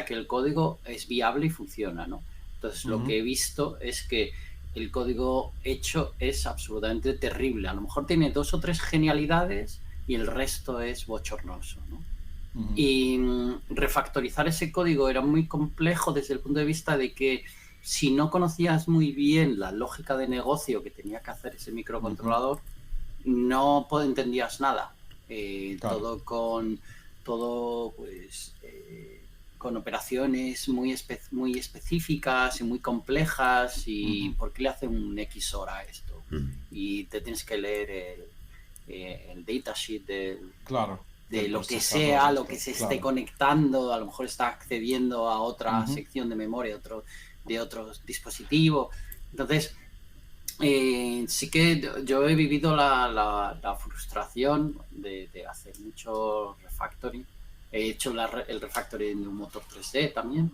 [SPEAKER 3] el código es viable y funciona, ¿no? Entonces lo que he visto es que el código hecho es absolutamente terrible. A lo mejor tiene 2 o 3 genialidades y el resto es bochornoso, ¿no? Y refactorizar ese código era muy complejo desde el punto de vista de que si no conocías muy bien la lógica de negocio que tenía que hacer ese microcontrolador, no entendías nada. Claro. Con operaciones muy específicas y muy complejas y ¿por qué le hace un XOR a esto? Y te tienes que leer el datasheet de lo que sea, lo que se esté conectando, a lo mejor está accediendo a otra sección de memoria de otro dispositivo. Entonces, sí que yo he vivido la frustración de hacer mucho refactoring. He hecho el refactoring de un motor 3D también,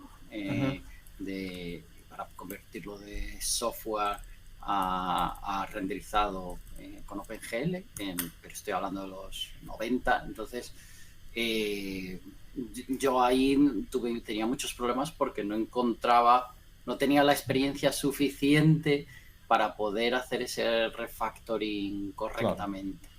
[SPEAKER 3] para convertirlo de software a renderizado con OpenGL, pero estoy hablando de los 90. Entonces, yo ahí tenía muchos problemas porque no tenía la experiencia suficiente para poder hacer ese refactoring correctamente.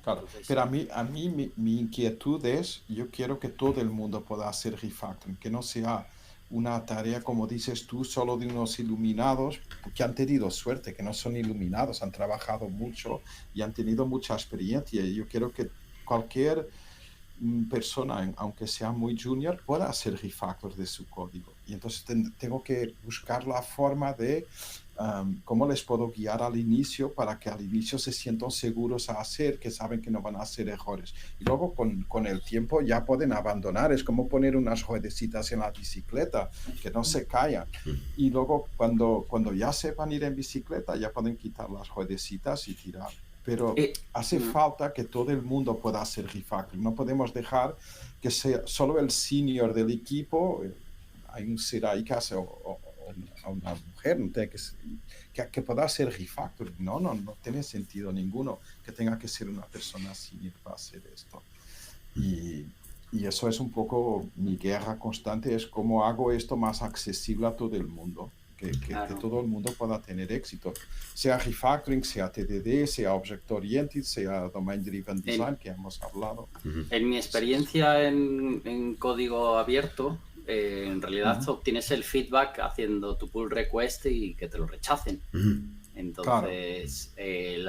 [SPEAKER 2] Claro. Entonces, pero a mí mi inquietud es, yo quiero que todo el mundo pueda hacer refactoring, que no sea una tarea, como dices tú, solo de unos iluminados, que han tenido suerte, que no son iluminados, han trabajado mucho y han tenido mucha experiencia. Y yo quiero que cualquier persona, aunque sea muy junior, pueda hacer refactor de su código. Y entonces tengo que buscar la forma de cómo les puedo guiar al inicio para que al inicio se sientan seguros a hacer, que saben que no van a hacer errores. Y luego con el tiempo ya pueden abandonar. Es como poner unas ruedecitas en la bicicleta, que no se cayan. Y luego cuando ya sepan ir en bicicleta, ya pueden quitar las ruedecitas y tirar. Pero hace falta que todo el mundo pueda hacer refactoring. No podemos dejar que sea solo el senior del equipo, hay un Siraika o una mujer, no tiene que pueda hacer refactoring. No tiene sentido ninguno que tenga que ser una persona senior para hacer esto. Y eso es un poco mi guerra constante, es cómo hago esto más accesible a todo el mundo. Que todo el mundo pueda tener éxito, sea refactoring, sea TDD, sea Object Oriented, sea Domain Driven Design, que hemos hablado.
[SPEAKER 3] En mi experiencia en código abierto, en realidad obtienes el feedback haciendo tu pull request y que te lo rechacen. Entonces,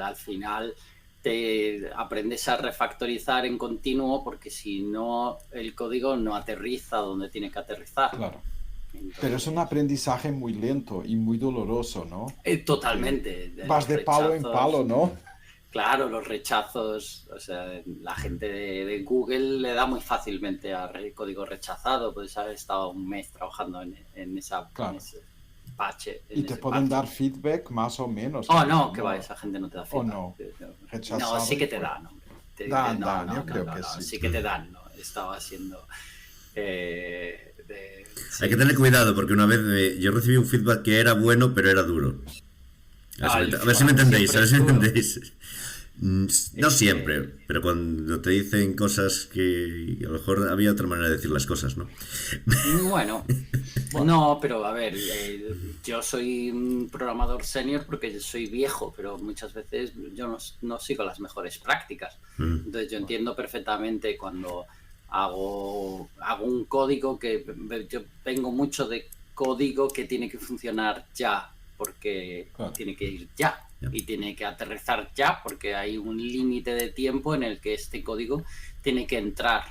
[SPEAKER 3] al final te aprendes a refactorizar en continuo, porque si no, el código no aterriza donde tiene que aterrizar.
[SPEAKER 2] Claro. Entonces, pero es un aprendizaje muy lento y muy doloroso, ¿no?
[SPEAKER 3] Totalmente.
[SPEAKER 2] Vas de palo en palo, ¿no?
[SPEAKER 3] Claro, los rechazos, o sea, la gente de Google le da muy fácilmente a código rechazado. Puedes haber estado un mes trabajando en ese parche.
[SPEAKER 2] Y te pueden dar feedback más o menos.
[SPEAKER 3] No, que va, esa gente no te da feedback.
[SPEAKER 2] No,
[SPEAKER 3] no, sí que te dan, hombre.
[SPEAKER 2] Dan, yo creo que sí.
[SPEAKER 3] Sí que te dan, ¿no? Estaba haciendo...
[SPEAKER 1] Hay que tener cuidado, porque una vez yo recibí un feedback que era bueno, pero era duro. A ver si me entendéis. No siempre, pero cuando te dicen cosas que a lo mejor había otra manera de decir las cosas, ¿no?
[SPEAKER 3] Bueno, no, pero a ver, yo soy un programador senior porque yo soy viejo, pero muchas veces yo no sigo las mejores prácticas. Entonces yo entiendo perfectamente cuando hago un código que yo vengo mucho de código que tiene que funcionar ya, porque tiene que ir ya. Y tiene que aterrizar ya, porque hay un límite de tiempo en el que este código tiene que entrar.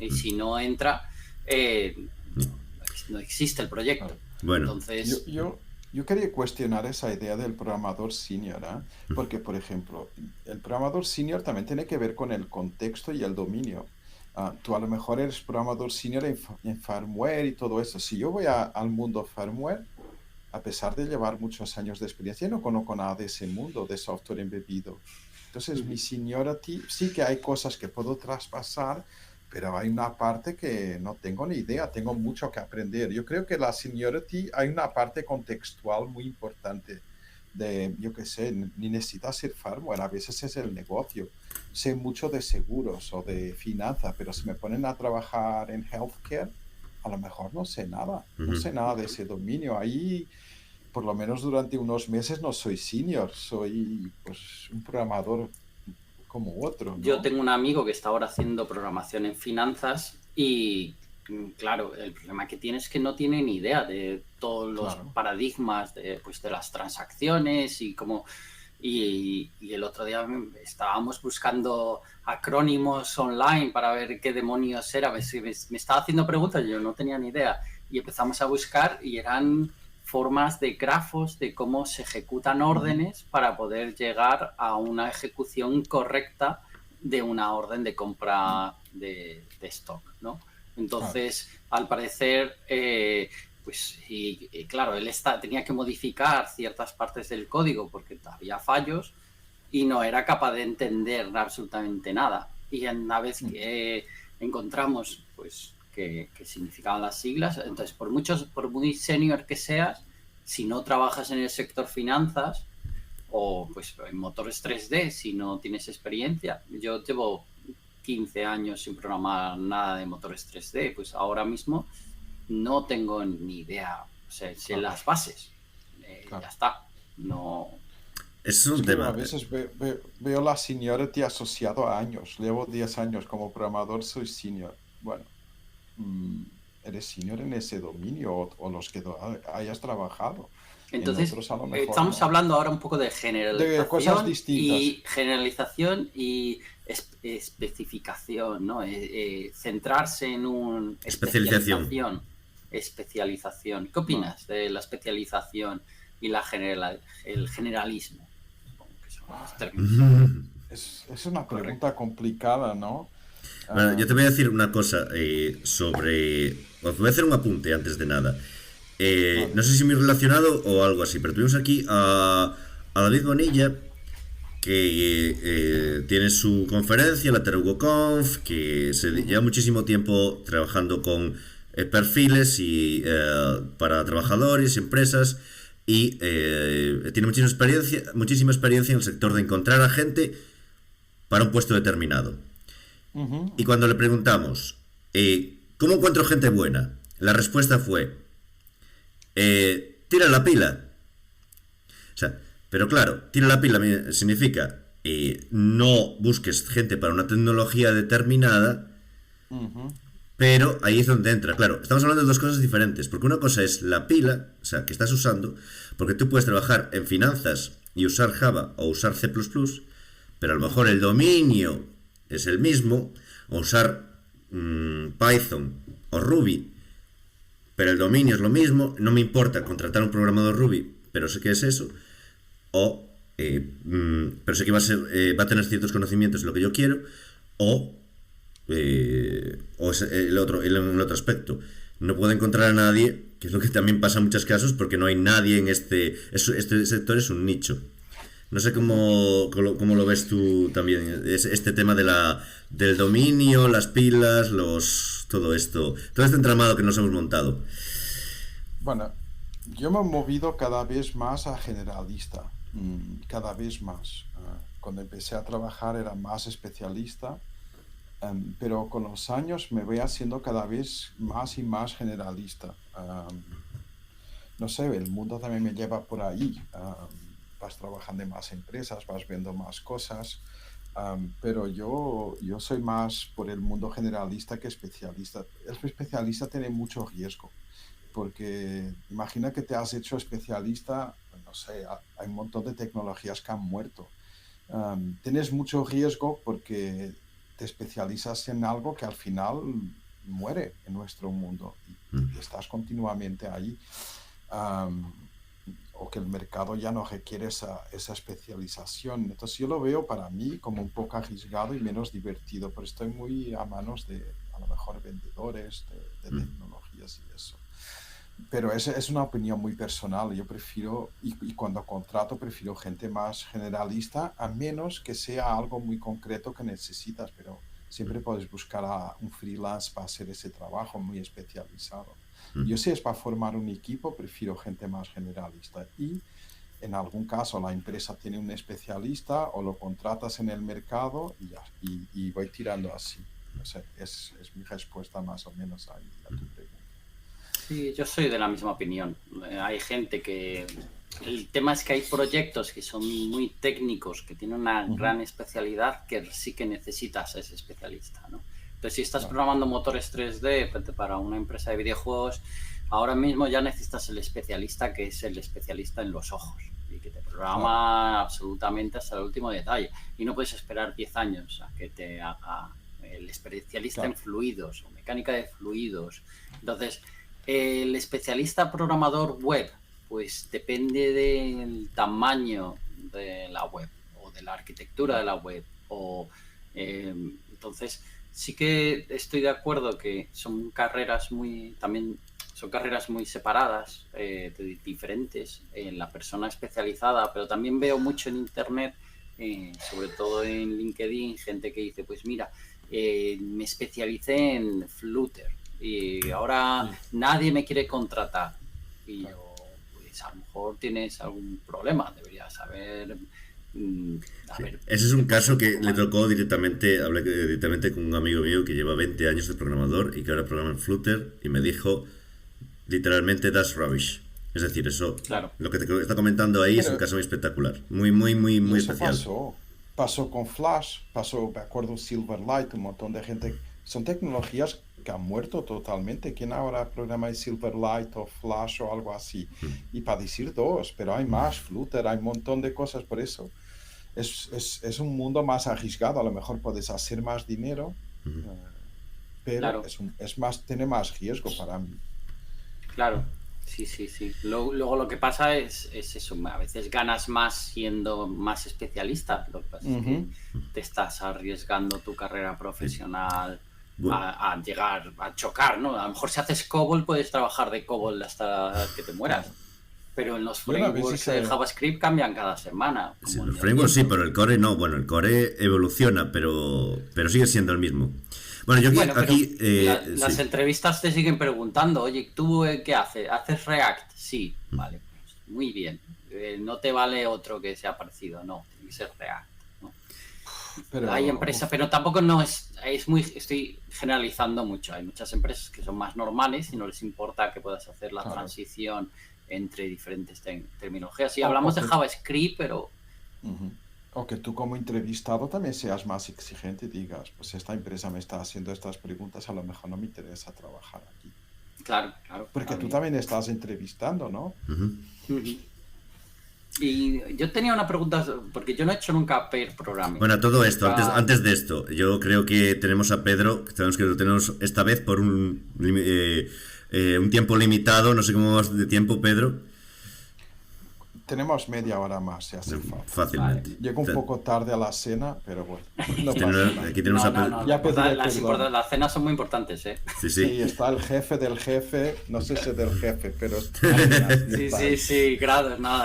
[SPEAKER 3] Y si no entra, no existe el proyecto.
[SPEAKER 1] Bueno,
[SPEAKER 3] entonces...
[SPEAKER 2] Yo Yo quería cuestionar esa idea del programador senior, ¿eh? Porque, por ejemplo, el programador senior también tiene que ver con el contexto y el dominio. Tú a lo mejor eres programador senior en firmware y todo eso. Si yo voy al mundo firmware, a pesar de llevar muchos años de experiencia, no conozco nada de ese mundo de software embebido. Entonces, mi seniority, sí que hay cosas que puedo traspasar, pero hay una parte que no tengo ni idea, tengo mucho que aprender. Yo creo que la seniority, hay una parte contextual muy importante de, yo qué sé, ni necesitas ser firmware, a veces es el negocio. Sé mucho de seguros o de finanzas, pero si me ponen a trabajar en healthcare, a lo mejor no sé nada, no sé nada de ese dominio. Ahí, por lo menos durante unos meses, no soy senior, soy pues un programador como otro,
[SPEAKER 3] Yo
[SPEAKER 2] ¿no?
[SPEAKER 3] tengo un amigo que está ahora haciendo programación en finanzas y, claro, el problema que tiene es que no tiene ni idea de todos los
[SPEAKER 2] Claro.
[SPEAKER 3] paradigmas pues, de las transacciones y cómo... Y el otro día estábamos buscando acrónimos online para ver qué demonios era. Me estaba haciendo preguntas, yo no tenía ni idea. Y empezamos a buscar y eran formas de grafos de cómo se ejecutan órdenes para poder llegar a una ejecución correcta de una orden de compra de stock, ¿no?
[SPEAKER 2] Claro.
[SPEAKER 3] Entonces, al parecer, pues, y claro, él tenía que modificar ciertas partes del código porque había fallos y no era capaz de entender absolutamente nada. Y una vez que encontramos, pues, qué significaban las siglas, entonces, por muy senior que seas, si no trabajas en el sector finanzas o pues en motores 3D, si no tienes experiencia, yo llevo 15 años sin programar nada de motores 3D, pues ahora mismo no tengo ni idea, o sea, sé
[SPEAKER 2] Claro,
[SPEAKER 3] las bases,
[SPEAKER 2] claro.
[SPEAKER 3] ya está, no...
[SPEAKER 1] Es
[SPEAKER 2] Es
[SPEAKER 1] un
[SPEAKER 2] que a
[SPEAKER 1] tema.
[SPEAKER 2] veces veo la seniority asociado a años. Llevo 10 años como programador, soy senior. Bueno, mm, eres senior en ese dominio o los que hayas trabajado. En
[SPEAKER 3] Entonces,
[SPEAKER 2] otros a lo mejor
[SPEAKER 3] estamos
[SPEAKER 2] no.
[SPEAKER 3] hablando ahora un poco de
[SPEAKER 2] De cosas distintas.
[SPEAKER 3] generalización y especificación, ¿no? Centrarse en un
[SPEAKER 1] Especialización.
[SPEAKER 3] especialización. ¿Qué
[SPEAKER 2] Bueno,
[SPEAKER 3] opinas de la especialización y el generalismo? Supongo que son los términos
[SPEAKER 2] es una pregunta
[SPEAKER 3] correctos.
[SPEAKER 2] complicada, ¿no?
[SPEAKER 1] Bueno, yo te
[SPEAKER 2] Am,
[SPEAKER 1] voy a decir una cosa sobre... Os voy a hacer un apunte antes de nada.
[SPEAKER 2] vale.
[SPEAKER 1] No sé si muy relacionado o algo así, pero tuvimos aquí a David Bonilla, que tiene su conferencia, la TerhugoConf, que lleva
[SPEAKER 2] Ujú,
[SPEAKER 1] muchísimo tiempo trabajando con perfiles y para trabajadores y empresas y tiene muchísima experiencia en el sector de encontrar a gente para un puesto determinado.
[SPEAKER 2] ujú,
[SPEAKER 1] Y cuando le preguntamos, ¿cómo encuentro gente buena? La respuesta fue, tira la pila. O sea, pero claro, tira la pila significa no busques gente para una tecnología determinada,
[SPEAKER 2] ujú,
[SPEAKER 1] pero ahí es donde entra. Claro, estamos hablando de dos cosas diferentes, porque una cosa es la pila, o sea, que estás usando, porque tú puedes trabajar en finanzas y usar Java o usar C++, pero a lo mejor
[SPEAKER 2] ujú,
[SPEAKER 1] el dominio es el mismo, o usar Python o Ruby, pero el dominio es lo mismo, no me importa contratar un programador Ruby, pero sé que es eso, o pero sé que va a tener ciertos conocimientos de lo que yo quiero, o es el otro aspecto. No puedo encontrar a nadie, que es lo que también pasa en muchos casos, porque no hay nadie en este sector, es un nicho. No sé
[SPEAKER 2] ujú.
[SPEAKER 1] cómo lo ves tú también, este tema del dominio, las pilas, todo este entramado que nos hemos montado.
[SPEAKER 2] Bueno, yo me he movido cada vez más a generalista, cada vez más. Cuando empecé a trabajar era más especialista, pero con los años me voy haciendo cada vez más y más generalista. No sé, el mundo también me lleva por ahí. Vas trabajando en más empresas, vas viendo más cosas, pero yo soy más por el mundo generalista que especialista. El especialista tiene mucho riesgo porque imagina que te has hecho especialista, no sé, hay un montón de tecnologías que han muerto. Tienes mucho riesgo porque te especializas en algo que al final muere en nuestro mundo y estás continuamente ahí. Um, o que el mercado ya no requiere esa especialización. Entonces yo lo veo para mí como un poco arriesgado y menos divertido, pero estoy muy a manos de a lo mejor vendedores de tecnologías y eso. Pero es una opinión muy personal. Yo prefiero, y cuando contrato, prefiero gente más generalista, a menos que sea algo muy concreto que necesitas, pero siempre puedes buscar a un freelance para hacer ese trabajo muy especializado. Yo si es para formar un equipo, prefiero gente más generalista. Y en algún caso la empresa tiene un especialista o lo contratas en el mercado y, ya, y voy tirando así. No sé, es mi respuesta más o menos ahí a tu pregunta.
[SPEAKER 3] Sí, yo soy de la misma opinión. Hay gente que... El tema es que hay proyectos que son muy técnicos, que tienen una gran especialidad, que sí que necesitas a ese especialista, ¿no? Entonces, si estás programando motores 3D para una empresa de videojuegos, ahora mismo ya necesitas el especialista que es el especialista en los ojos y que te programa absolutamente hasta el último detalle. Y no puedes esperar 10 años a que te haga el especialista en fluidos o mecánica de fluidos. Entonces, el especialista programador web, pues depende del tamaño de la web o de la arquitectura de la web. Entonces, sí que estoy de acuerdo que son carreras muy separadas, diferentes en la persona especializada, pero también veo mucho en internet, sobre todo en LinkedIn, gente que dice, pues mira, me especialicé en Flutter y ahora nadie me quiere contratar. Y yo, pues a lo mejor tienes algún problema, deberías saber...
[SPEAKER 1] Ese es un caso que le tocó directamente, hablé directamente con un amigo mío que lleva 20 años de programador y que ahora programa en Flutter y me dijo literalmente that's rubbish. Es decir, eso, lo que te está comentando ahí es un caso muy espectacular, muy especial.
[SPEAKER 2] Pasó con Flash, me acuerdo Silverlight, un montón de gente. Son tecnologías que han muerto totalmente. ¿Quién ahora programa en Silverlight o Flash o algo así? Y para decir dos, pero hay más, Flutter, hay un montón de cosas por eso. Es un mundo más arriesgado, a lo mejor puedes hacer más dinero, pero tiene más riesgo para mí.
[SPEAKER 3] Claro, sí. Luego lo que pasa es eso, a veces ganas más siendo más especialista, lo que pasa es que te estás arriesgando tu carrera profesional a llegar a chocar, ¿no? A lo mejor si haces COBOL puedes trabajar de COBOL hasta que te mueras. Pero en los frameworks de JavaScript cambian cada semana.
[SPEAKER 1] Sí, los frameworks sí, pero el core no. Bueno, el core evoluciona, pero sigue siendo el mismo. Bueno, aquí...
[SPEAKER 3] las entrevistas te siguen preguntando, oye, ¿tú qué haces? ¿Haces React? Sí, vale, pues muy bien. No te vale otro que sea parecido, no, tiene que ser React, ¿no? Hay empresas, pero tampoco estoy generalizando mucho. Hay muchas empresas que son más normales y no les importa que puedas hacer la transición entre diferentes terminologías. Sí, hablamos de JavaScript, pero...
[SPEAKER 2] O que tú como entrevistado también seas más exigente y digas, pues esta empresa me está haciendo estas preguntas, a lo mejor no me interesa trabajar aquí.
[SPEAKER 3] Claro.
[SPEAKER 2] Porque tú también estás entrevistando, ¿no?
[SPEAKER 3] Y yo tenía una pregunta, porque yo no he hecho nunca pair programming.
[SPEAKER 1] Bueno, todo esto, antes de esto, yo creo que tenemos a Pedro, que lo tenemos esta vez por un tiempo limitado, no sé cómo vas de tiempo, Pedro.
[SPEAKER 2] Tenemos media hora más, si hace falta.
[SPEAKER 1] Fácilmente.
[SPEAKER 2] Llego un poco tarde a la cena, pero bueno.
[SPEAKER 1] Aquí tenemos a Pedro.
[SPEAKER 3] Las cenas son muy importantes, ¿eh?
[SPEAKER 2] Sí, está el jefe del jefe, no sé si es del jefe, pero...
[SPEAKER 3] Sí, grados, no.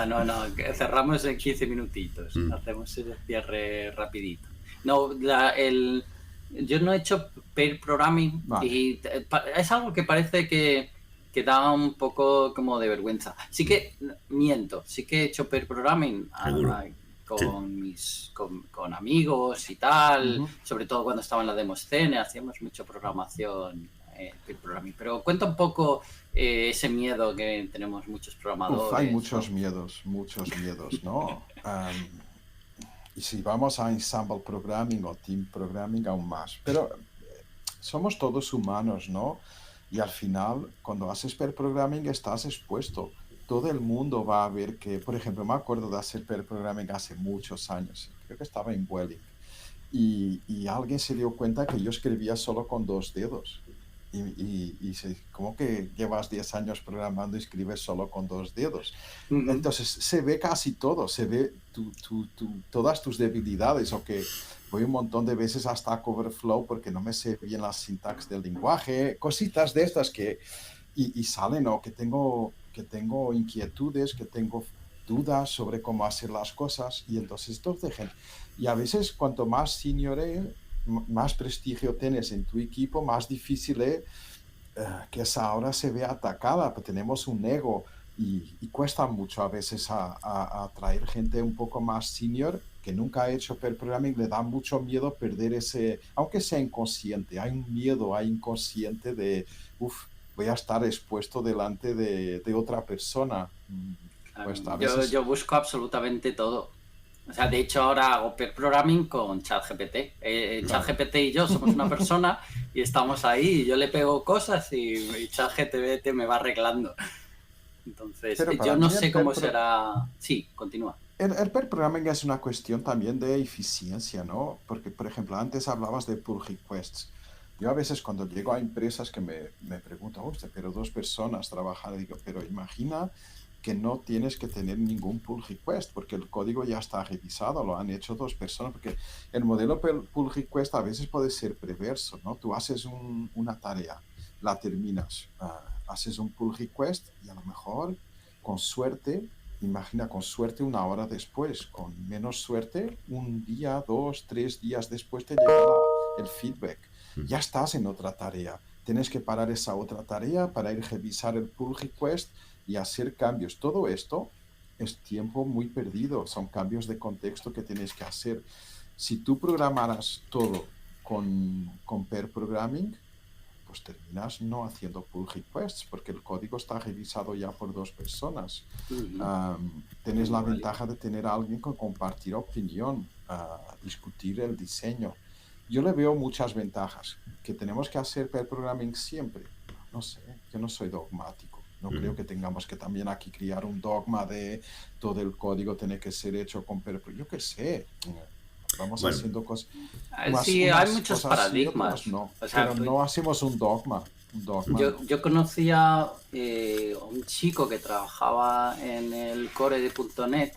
[SPEAKER 3] Cerramos en 15 minutitos. Hacemos ese cierre rapidito. No, yo no he hecho pair programming y es algo que parece que da un poco como de vergüenza. Sí que miento, sí que he hecho pair programming con amigos y tal, sobre todo cuando estaba en la Demoscene, hacíamos mucha programación pair programming. Pero cuenta un poco ese miedo que tenemos muchos programadores.
[SPEAKER 2] Hay muchos miedos, ¿no? Y si vamos a ensemble programming o team programming, aún más. Pero somos todos humanos, ¿no? Y al final, cuando haces pair programming, estás expuesto. Todo el mundo va a ver que, por ejemplo, me acuerdo de hacer pair programming hace muchos años. Creo que estaba en Vueling. Y alguien se dio cuenta que yo escribía solo con 2 dedos. ¿cómo que llevas 10 años programando y escribes solo con 2 dedos?
[SPEAKER 3] Ujú.
[SPEAKER 2] Entonces se ve casi todo, se ve todas tus debilidades, o que voy un montón de veces hasta a Coverflow porque no me sé bien la sintaxis del lenguaje, cositas de estas y salen, o que tengo inquietudes, que tengo dudas sobre cómo hacer las cosas, y entonces esto dejen. Y a veces cuanto más senior más prestigio tienes en tu equipo, más difícil es que esa hora se vea atacada, pues tenemos un ego y cuesta mucho a veces a atraer gente un poco más senior que nunca ha hecho pair programming, le da mucho miedo perder ese, aunque sea inconsciente, hay un miedo, hay inconsciente de, voy a estar expuesto delante de otra persona. Pues a veces...
[SPEAKER 3] Yo busco absolutamente todo. O sea, de hecho ahora hago pair programming con ChatGPT.
[SPEAKER 2] Claro.
[SPEAKER 3] ChatGPT y yo somos una persona y estamos ahí y yo le pego cosas y ChatGPT me va arreglando. Entonces,
[SPEAKER 2] Pero para
[SPEAKER 3] yo no
[SPEAKER 2] mí
[SPEAKER 3] sé cómo será... Sí, continúa.
[SPEAKER 2] el pair programming es una cuestión también de eficiencia, ¿no? Porque, por ejemplo, antes hablabas de pull requests. Yo a veces cuando llego a empresas que me preguntan, hostia, pero 2 personas trabajan, digo, pero imagina que no tienes que tener ningún pull request, porque el código ya está revisado, lo han hecho 2 personas, porque el modelo pull request a veces puede ser perverso, ¿no? Tú haces una tarea, la terminas, haces un pull request y a lo mejor, con suerte, imagina, con suerte 1 hora después, con menos suerte, 1 día, 2, 3 días después te llega el feedback. Ya estás en otra tarea. Tienes que parar esa otra tarea para ir a revisar el pull request y hacer cambios. Todo esto es tiempo muy perdido. Son cambios de contexto que tienes que hacer. Si tú programaras todo con pair programming, pues terminas no haciendo pull requests porque el código está revisado ya por 2 personas. Tienes la ventaja de tener a alguien con compartir opinión, discutir el diseño. Yo le veo muchas ventajas. ¿Que tenemos que hacer pair programming siempre? No sé, yo no soy dogmático. No creo que tengamos que también aquí crear un dogma de todo el código tiene que ser hecho con pair programming. Yo qué sé. Vamos
[SPEAKER 1] Bueno,
[SPEAKER 2] haciendo cosas.
[SPEAKER 3] Sí, hay muchos
[SPEAKER 2] Cosas sí,
[SPEAKER 3] paradigmas.
[SPEAKER 2] otras no.
[SPEAKER 3] O sea,
[SPEAKER 2] Pero no hacemos un dogma. Un dogma no.
[SPEAKER 3] yo conocía un chico que trabajaba en el core de .NET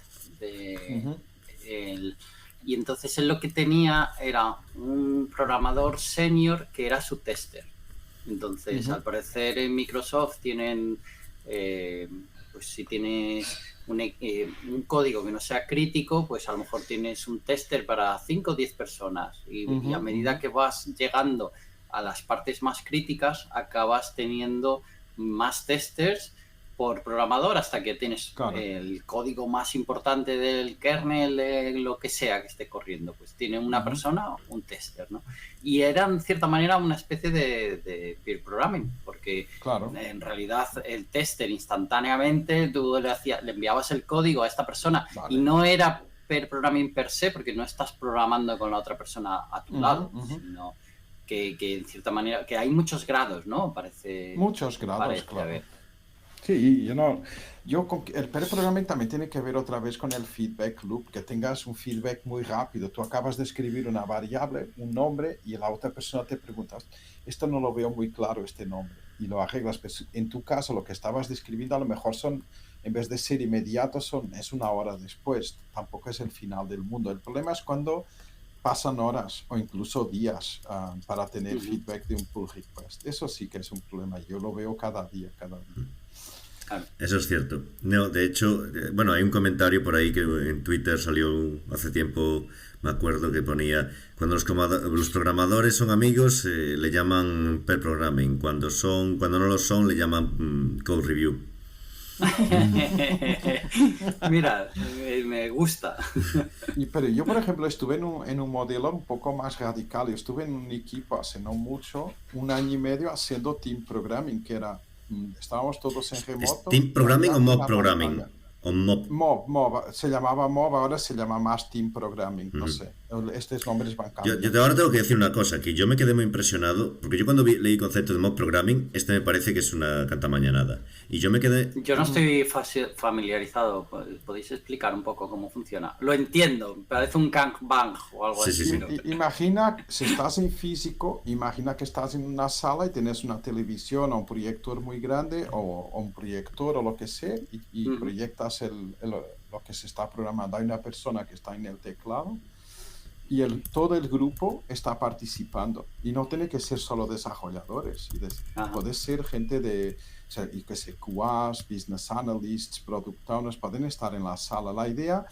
[SPEAKER 3] y entonces él lo que tenía era un programador senior que era su tester. Entonces, al parecer en Microsoft tienen, pues si tienes un código que no sea crítico, pues a lo mejor tienes un tester para 5 o 10 personas y a medida que vas llegando a las partes más críticas, acabas teniendo más testers por programador hasta que tienes el código más importante del kernel, de lo que sea que esté corriendo. Pues tiene una persona, un tester, ¿no? Y era, en cierta manera, una especie de peer programming, porque en realidad el tester instantáneamente tú le enviabas el código a esta persona y no era peer programming per se, porque no estás programando con la otra persona a tu lado, sino que en cierta manera, que hay muchos grados, ¿no? Parece.
[SPEAKER 2] Muchos grados, claro. Sí, el pair programming también tiene que ver otra vez con el feedback loop, que tengas un feedback muy rápido. Tú acabas de escribir una variable, un nombre, y la otra persona te pregunta, esto no lo veo muy claro, este nombre, y lo arreglas. Pues en tu caso, lo que estabas describiendo a lo mejor en vez de ser inmediato, es 1 hora después. Tampoco es el final del mundo. El problema es cuando pasan horas o incluso días para tener feedback de un pull request. Eso sí que es un problema. Yo lo veo cada día.
[SPEAKER 1] Eso es cierto. No, de hecho, bueno, hay un comentario por ahí que en Twitter salió hace tiempo, me acuerdo, que ponía, cuando los programadores son amigos, le llaman pair programming, cuando no lo son, le llaman code review.
[SPEAKER 3] Mira, me gusta.
[SPEAKER 2] Pero yo, por ejemplo, estuve en un modelo un poco más radical. Yo estuve en un equipo hace no mucho, 1 año y medio, haciendo team programming, que era, estábamos todos en remoto.
[SPEAKER 1] ¿Team programming o mob programming? o Mob.
[SPEAKER 2] Mob, se llamaba Mob, ahora se llama más Team Programming, no sé. Estos nombres van cambiando.
[SPEAKER 1] Yo ahora tengo que decir una cosa, que yo me quedé muy impresionado, porque yo cuando leí el concepto de Mob Programming, me parece que es una cantamañanada. Y yo me quedé...
[SPEAKER 3] Yo no estoy familiarizado. ¿Podéis explicar un poco cómo funciona? Lo entiendo, parece un gangbang o algo así.
[SPEAKER 1] Sí.
[SPEAKER 2] Imagina, si estás en físico, imagina que estás en una sala y tienes una televisión o un proyector muy grande o un proyector o lo que sea y proyectas lo que se está programando. Hay una persona que está en el teclado y todo el grupo está participando. Y no tiene que ser solo desarrolladores. Puede ser gente de... O sea, y que sé, QAs, business analysts, product owners, pueden estar en la sala. La idea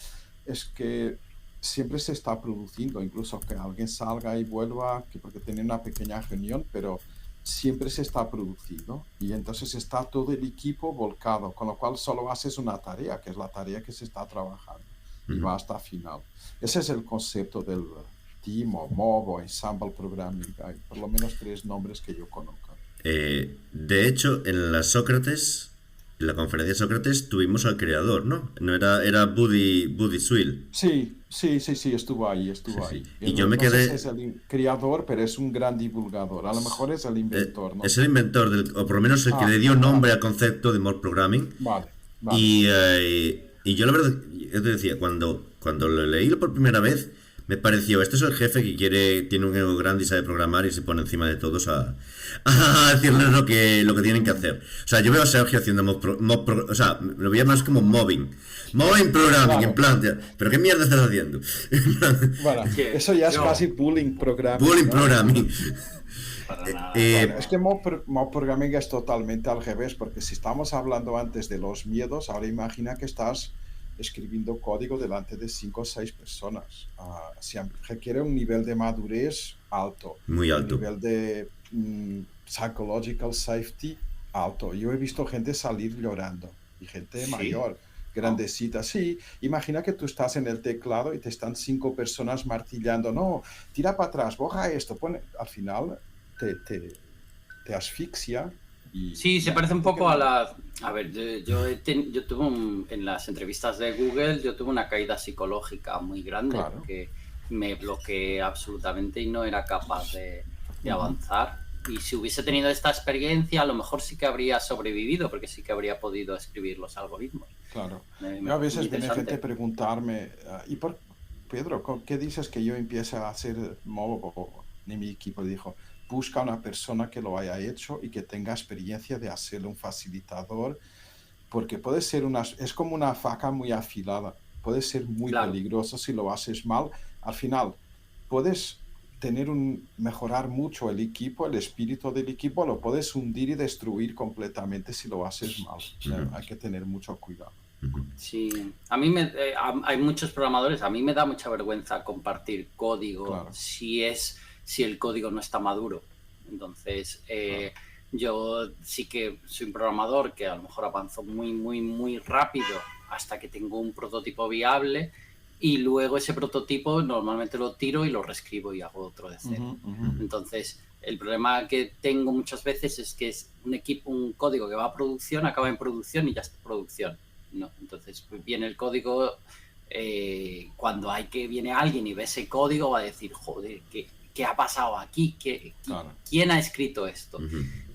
[SPEAKER 2] es que siempre se está produciendo, incluso que alguien salga y vuelva, porque tiene una pequeña reunión, pero siempre se está produciendo. Y entonces está todo el equipo volcado, con lo cual solo haces una tarea, que es la tarea que se está trabajando. Y va hasta final. Ese es el concepto del team o mob o ensemble programming. Hay por lo menos 3 nombres que yo conozco.
[SPEAKER 1] De hecho, en la conferencia de Sócrates, tuvimos al creador, ¿no? No era Buddy Swill.
[SPEAKER 2] Sí, estuvo ahí.
[SPEAKER 1] Y yo me quedé...
[SPEAKER 2] No sé si es el creador, pero es un gran divulgador. A lo mejor es el inventor, ¿no?
[SPEAKER 1] Es el inventor, o por lo menos el que le dio nombre al concepto de Mob Programming.
[SPEAKER 2] Vale.
[SPEAKER 1] Y yo la verdad, yo te decía, cuando lo leí por primera vez, me pareció, este es el jefe que tiene un ego grande y sabe programar y se pone encima de todos a decirles lo que tienen que hacer. O sea, yo veo a Sergio haciendo o sea, lo veía más como mobbing programming, claro. En plan, ¿pero qué mierda estás haciendo?
[SPEAKER 2] Bueno, eso ya es casi bullying programming.
[SPEAKER 1] Bullying, ¿no? Programming.
[SPEAKER 2] Bueno, es que mob programming es totalmente al revés, porque si estamos hablando antes de los miedos, ahora imagina que estás escribiendo código delante de 5 o 6 personas. Requiere un nivel de madurez alto.
[SPEAKER 1] Muy alto.
[SPEAKER 2] Un nivel de psychological safety alto. Yo he visto gente salir llorando, y gente mayor, grandecita. Sí, imagina que tú estás en el teclado y te están 5 personas martillando. No, tira para atrás, borra esto, pone... Al final te asfixia.
[SPEAKER 3] Sí, se parece un poco a la... A ver, yo tuve en las entrevistas de Google, yo tuve una caída psicológica muy grande, claro, porque me bloqueé absolutamente y no era capaz de avanzar. Y si hubiese tenido esta experiencia, a lo mejor sí que habría sobrevivido, porque sí que habría podido escribir los algoritmos.
[SPEAKER 2] Claro. Yo a veces viene gente a preguntarme, ¿y por Pedro, qué dices que yo empiece a hacer mob? Ni mi equipo dijo, busca una persona que lo haya hecho y que tenga experiencia de hacerlo, un facilitador, porque puede ser es como una faca muy afilada, puede ser muy peligroso si lo haces mal. Al final, puedes mejorar mucho el equipo, el espíritu del equipo, lo puedes hundir y destruir completamente si lo haces mal. Hay que tener mucho cuidado.
[SPEAKER 3] Sí, a mí hay muchos programadores, a mí me da mucha vergüenza compartir código si el código no está maduro. Entonces, yo sí que soy un programador que a lo mejor avanzo muy, muy, muy rápido hasta que tengo un prototipo viable y luego ese prototipo normalmente lo tiro y lo reescribo y hago otro de cero. Entonces, el problema que tengo muchas veces es que es un código que va a producción, acaba en producción y ya está en producción, ¿no? Entonces, viene el código, cuando viene alguien y ve ese código va a decir, joder, ¿qué ha pasado aquí? ¿Quién ha escrito esto?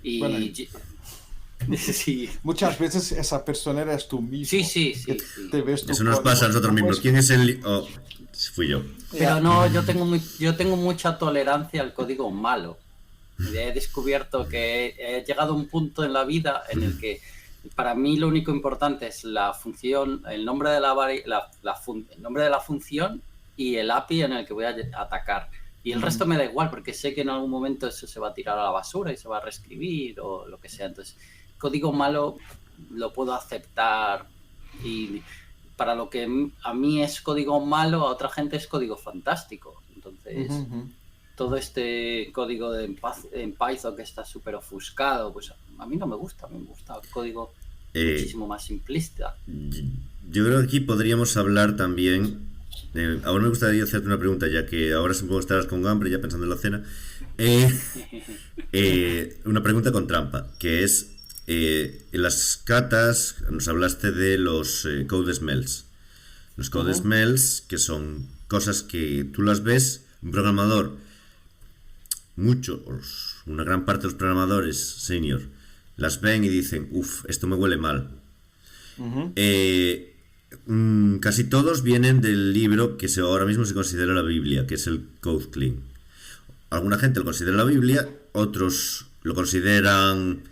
[SPEAKER 3] Y bueno, sí.
[SPEAKER 2] Muchas veces esa persona eres tú mismo.
[SPEAKER 3] Sí.
[SPEAKER 2] Te ves
[SPEAKER 1] eso nos pasa a nosotros mismos. ¿Quién es el...? Fui yo.
[SPEAKER 3] Pero no, yo tengo mucha tolerancia al código malo. He descubierto que he llegado a un punto en la vida en el que para mí lo único importante es la función, el nombre de el nombre de la función y el API en el que voy a atacar. Y el resto me da igual, porque sé que en algún momento eso se va a tirar a la basura y se va a reescribir o lo que sea. Entonces, código malo lo puedo aceptar y para lo que a mí es código malo, a otra gente es código fantástico. Entonces, todo este código en Python que está súper ofuscado, pues a mí no me gusta. Me gusta el código muchísimo más simplista.
[SPEAKER 1] Yo creo que aquí podríamos hablar también... ahora me gustaría hacerte una pregunta, ya que ahora supongo que estarás con hambre, ya pensando en la cena. Una pregunta con trampa, que es en las catas nos hablaste de los code smells. Los code smells, que son cosas que tú las ves, un programador, una gran parte de los programadores senior, las ven y dicen, esto me huele mal. Casi todos vienen del libro que ahora mismo se considera la Biblia, que es el Code Clean. Alguna gente lo considera la Biblia, otros lo consideran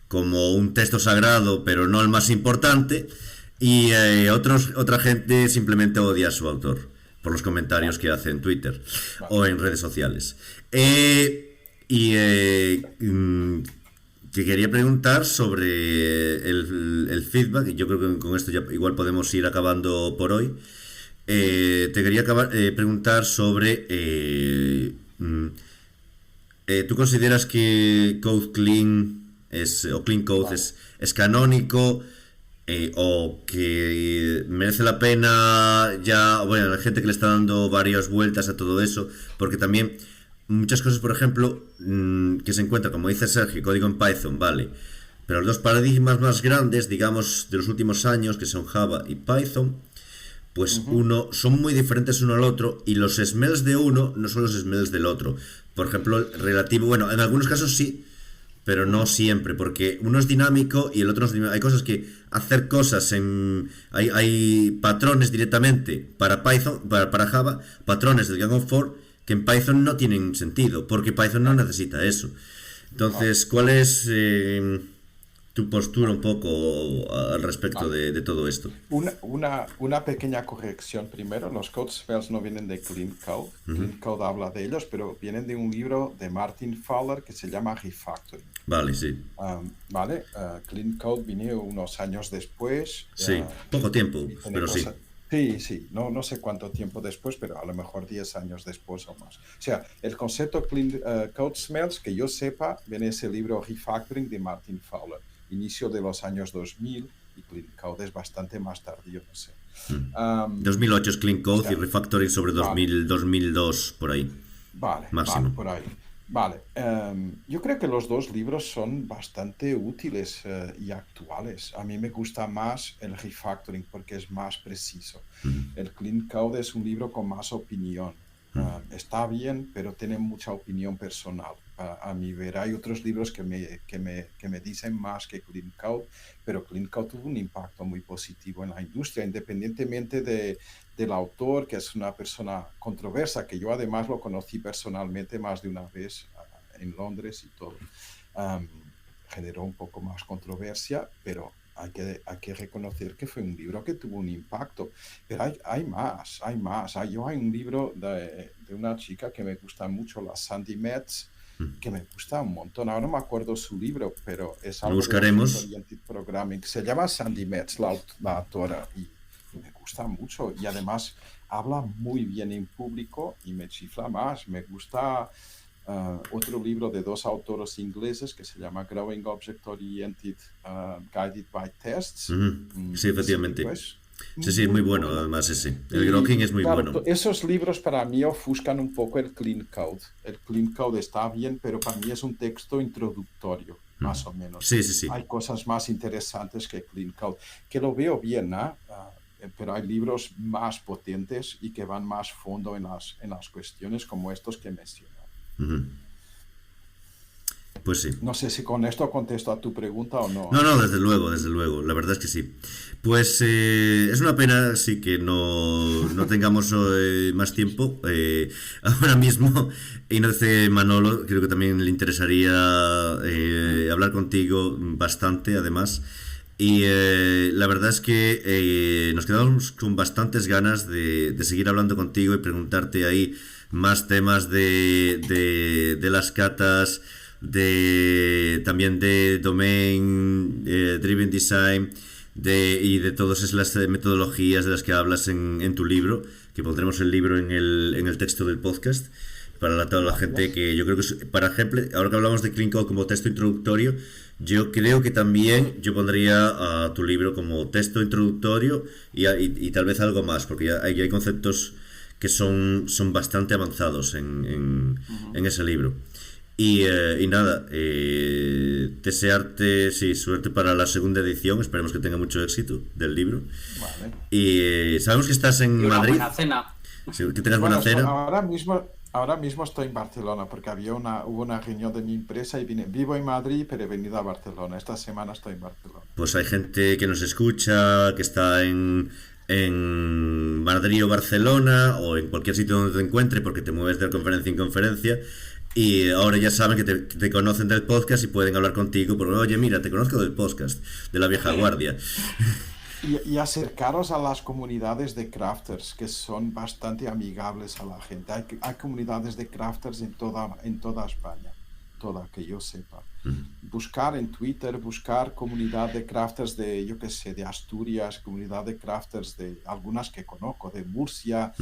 [SPEAKER 1] como un texto sagrado, pero no el más importante, y otra gente simplemente odia a su autor por los comentarios que hace en Twitter o en redes sociales. Te quería preguntar sobre el feedback, y yo creo que con esto ya igual podemos ir acabando por hoy. Te quería preguntar sobre... ¿tú consideras que Code Clean o Clean Code es canónico? O que merece la pena ya, bueno, la gente que le está dando varias vueltas a todo eso, porque también muchas cosas, por ejemplo, que se encuentran, como dice Sergio, código en Python, vale, pero los dos paradigmas más grandes, digamos, de los últimos años, que son Java y Python, pues son muy diferentes uno al otro, y los smells de uno no son los smells del otro. Por ejemplo, relativo, bueno, en algunos casos sí, pero no siempre, porque uno es dinámico y el otro no es dinámico. Hay cosas que hacer cosas hay patrones directamente para Python, para Java, patrones del Gang of Four que en Python no tienen sentido, porque Python no necesita eso. Entonces, ¿cuál es tu postura un poco al respecto de todo esto?
[SPEAKER 2] Una pequeña corrección primero. Los code smells no vienen de Clean Code. Clean Code habla de ellos, pero vienen de un libro de Martin Fowler que se llama Refactoring.
[SPEAKER 1] Vale, sí.
[SPEAKER 2] Clean Code vino unos años después.
[SPEAKER 1] Sí, poco tiempo, pero sí.
[SPEAKER 2] Sí, no sé cuánto tiempo después, pero a lo mejor 10 años después o más. O sea, el concepto Clean Code Smells, que yo sepa, viene ese libro Refactoring de Martin Fowler, inicio de los años 2000, y Clean Code es bastante más tardío, no sé.
[SPEAKER 1] 2008 es Clean Code, y Refactoring sobre 2002, por ahí. Máximo.
[SPEAKER 2] Por ahí. Vale, yo creo que los dos libros son bastante útiles y actuales. A mí me gusta más el Refactoring porque es más preciso. El Clean Code es un libro con más opinión. Está bien, pero tiene mucha opinión personal. A mi ver, hay otros libros que me dicen más que Clean Code, pero Clean Code tuvo un impacto muy positivo en la industria, independientemente del autor, que es una persona controversa, que yo además lo conocí personalmente más de una vez en Londres y todo. Generó un poco más controversia, pero hay que reconocer que fue un libro que tuvo un impacto. Pero hay más. Hay un libro de una chica que me gusta mucho, la Sandy Metz, que me gusta un montón. Ahora no me acuerdo su libro, pero es algo
[SPEAKER 1] lo buscaremos.
[SPEAKER 2] De Oriented Programming. Se llama Sandy Metz, la autora, y me gusta mucho. Y además habla muy bien en público y me chifla más. Me gusta otro libro de dos autores ingleses que se llama Growing Object Oriented Guided by Tests.
[SPEAKER 1] Sí, efectivamente. Sí, muy bueno, además ese. El Grokking es muy bueno.
[SPEAKER 2] Esos libros para mí ofuscan un poco el Clean Code. El Clean Code está bien, pero para mí es un texto introductorio, más o menos.
[SPEAKER 1] Sí.
[SPEAKER 2] Hay cosas más interesantes que Clean Code, que lo veo bien, ¿no? Pero hay libros más potentes y que van más fondo en las cuestiones como estos que mencioné.
[SPEAKER 1] Pues sí.
[SPEAKER 2] No sé si con esto contesto a tu pregunta o no.
[SPEAKER 1] No, desde luego, la verdad es que sí. Pues es una pena, sí, que no tengamos más tiempo ahora mismo. Y no sé, Manolo, creo que también le interesaría hablar contigo bastante, además. Y la verdad es que nos quedamos con bastantes ganas de seguir hablando contigo y preguntarte ahí más temas de las catas, también de Domain Driven Design y de todas esas metodologías de las que hablas en tu libro, que pondremos el libro en el texto del podcast para toda la gente, que yo creo que, por ejemplo, ahora que hablamos de Clean Code como texto introductorio, yo creo que también yo pondría a tu libro como texto introductorio y tal vez algo más, porque hay conceptos que son bastante avanzados en ese libro. Y nada, desearte suerte para la segunda edición. Esperemos que tenga mucho éxito del libro.
[SPEAKER 2] Vale.
[SPEAKER 1] Y sabemos que estás en
[SPEAKER 3] Y una
[SPEAKER 1] Madrid.
[SPEAKER 3] buena cena.
[SPEAKER 1] Sí, que tengas buena cena.
[SPEAKER 2] Ahora mismo estoy en Barcelona porque hubo una reunión de mi empresa y vivo en Madrid, pero he venido a Barcelona. Esta semana estoy en Barcelona.
[SPEAKER 1] Pues hay gente que nos escucha, que está en Madrid o Barcelona o en cualquier sitio donde te encuentre, porque te mueves de conferencia en conferencia, y ahora ya saben que te conocen del podcast y pueden hablar contigo porque, oye, mira, te conozco del podcast de La Vieja Guardia.
[SPEAKER 2] Y acercaros a las comunidades de crafters, que son bastante amigables a la gente. Hay comunidades de crafters en toda España, toda que yo sepa. Buscar en Twitter, buscar comunidad de crafters de, yo qué sé, de Asturias, comunidad de crafters de algunas que conozco, de Murcia,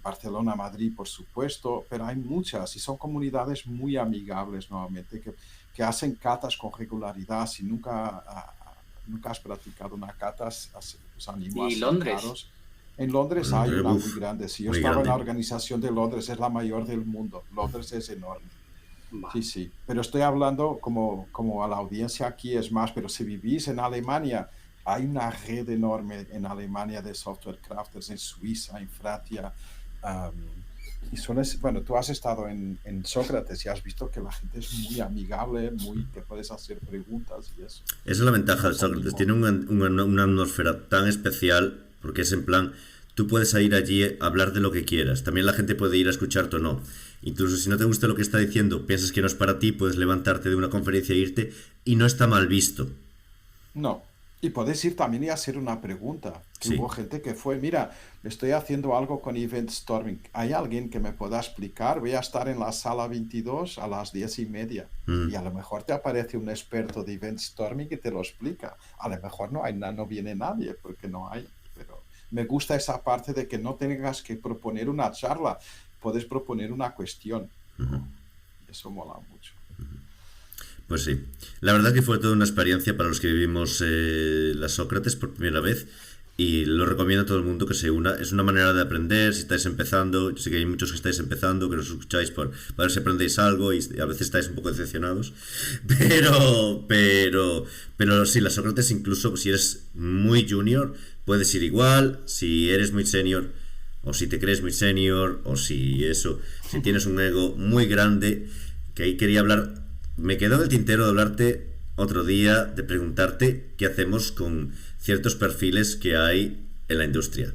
[SPEAKER 2] Barcelona, Madrid, por supuesto, pero hay muchas y son comunidades muy amigables nuevamente, que hacen catas con regularidad. Si nunca has practicado una cata, os animo a acercaros. En Londres hay una muy grande. Si yo estaba en la organización de Londres, es la mayor del mundo. Londres es enorme. Sí. Pero estoy hablando como a la audiencia aquí es más, pero si vivís en Alemania, hay una red enorme en Alemania de software crafters, en Suiza, en Francia. Bueno, tú has estado en Sócrates y has visto que la gente es muy amigable, que puedes hacer preguntas y eso.
[SPEAKER 1] Esa es la ventaja de Sócrates, tiene una atmósfera tan especial, porque es en plan, tú puedes ir allí a hablar de lo que quieras, también la gente puede ir a escucharte o no. Incluso si no te gusta lo que está diciendo, piensas que no es para ti, puedes levantarte de una conferencia e irte, y no está mal visto.
[SPEAKER 2] No. Y podés ir también y hacer una pregunta. Hubo gente que fue, mira, estoy haciendo algo con Event Storming. ¿Hay alguien que me pueda explicar? Voy a estar en la sala 22 a las 10:30. Y a lo mejor te aparece un experto de Event Storming que te lo explica. A lo mejor no viene nadie porque no hay. Pero me gusta esa parte de que no tengas que proponer una charla. Puedes proponer una cuestión. Eso mola mucho.
[SPEAKER 1] Pues sí, la verdad es que fue toda una experiencia para los que vivimos la Sócrates por primera vez, y lo recomiendo a todo el mundo que se una. Es una manera de aprender si estáis empezando. Yo sé que hay muchos que estáis empezando, que nos escucháis para ver si aprendéis algo y a veces estáis un poco decepcionados, pero sí, la Sócrates, incluso si eres muy junior puedes ir igual. Si eres muy senior o si te crees muy senior o si tienes un ego muy grande, que ahí quería hablar. Me quedó en el tintero de hablarte otro día, de preguntarte qué hacemos con ciertos perfiles que hay en la industria.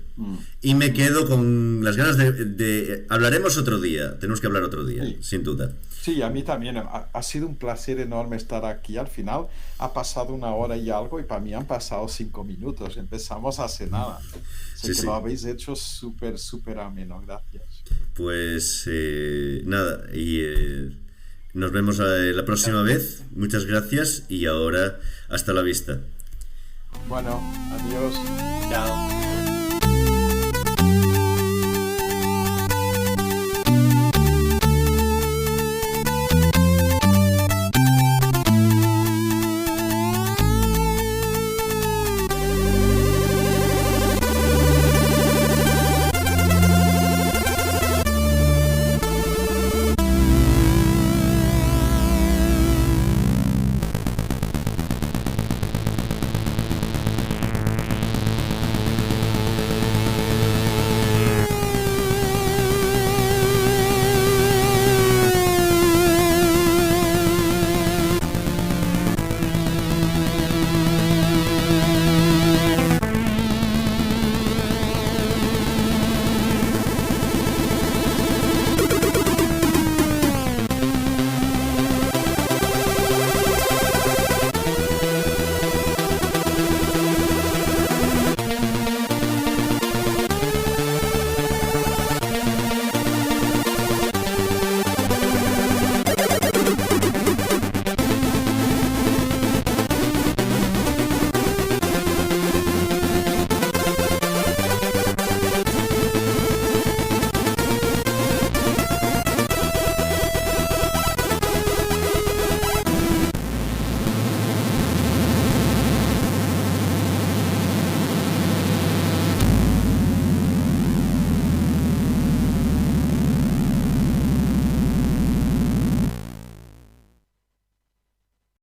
[SPEAKER 1] Y me quedo con las ganas de hablaremos otro día, tenemos que hablar otro día, sin duda.
[SPEAKER 2] Sí, a mí también. Ha sido un placer enorme estar aquí. Al final ha pasado 1 hora y algo y para mí han pasado 5 minutos. Empezamos hace nada. Lo habéis hecho súper, súper ameno. Gracias.
[SPEAKER 1] Pues nada, nos vemos la próxima vez. Muchas gracias y ahora hasta la vista.
[SPEAKER 2] Bueno, adiós.
[SPEAKER 3] Chao.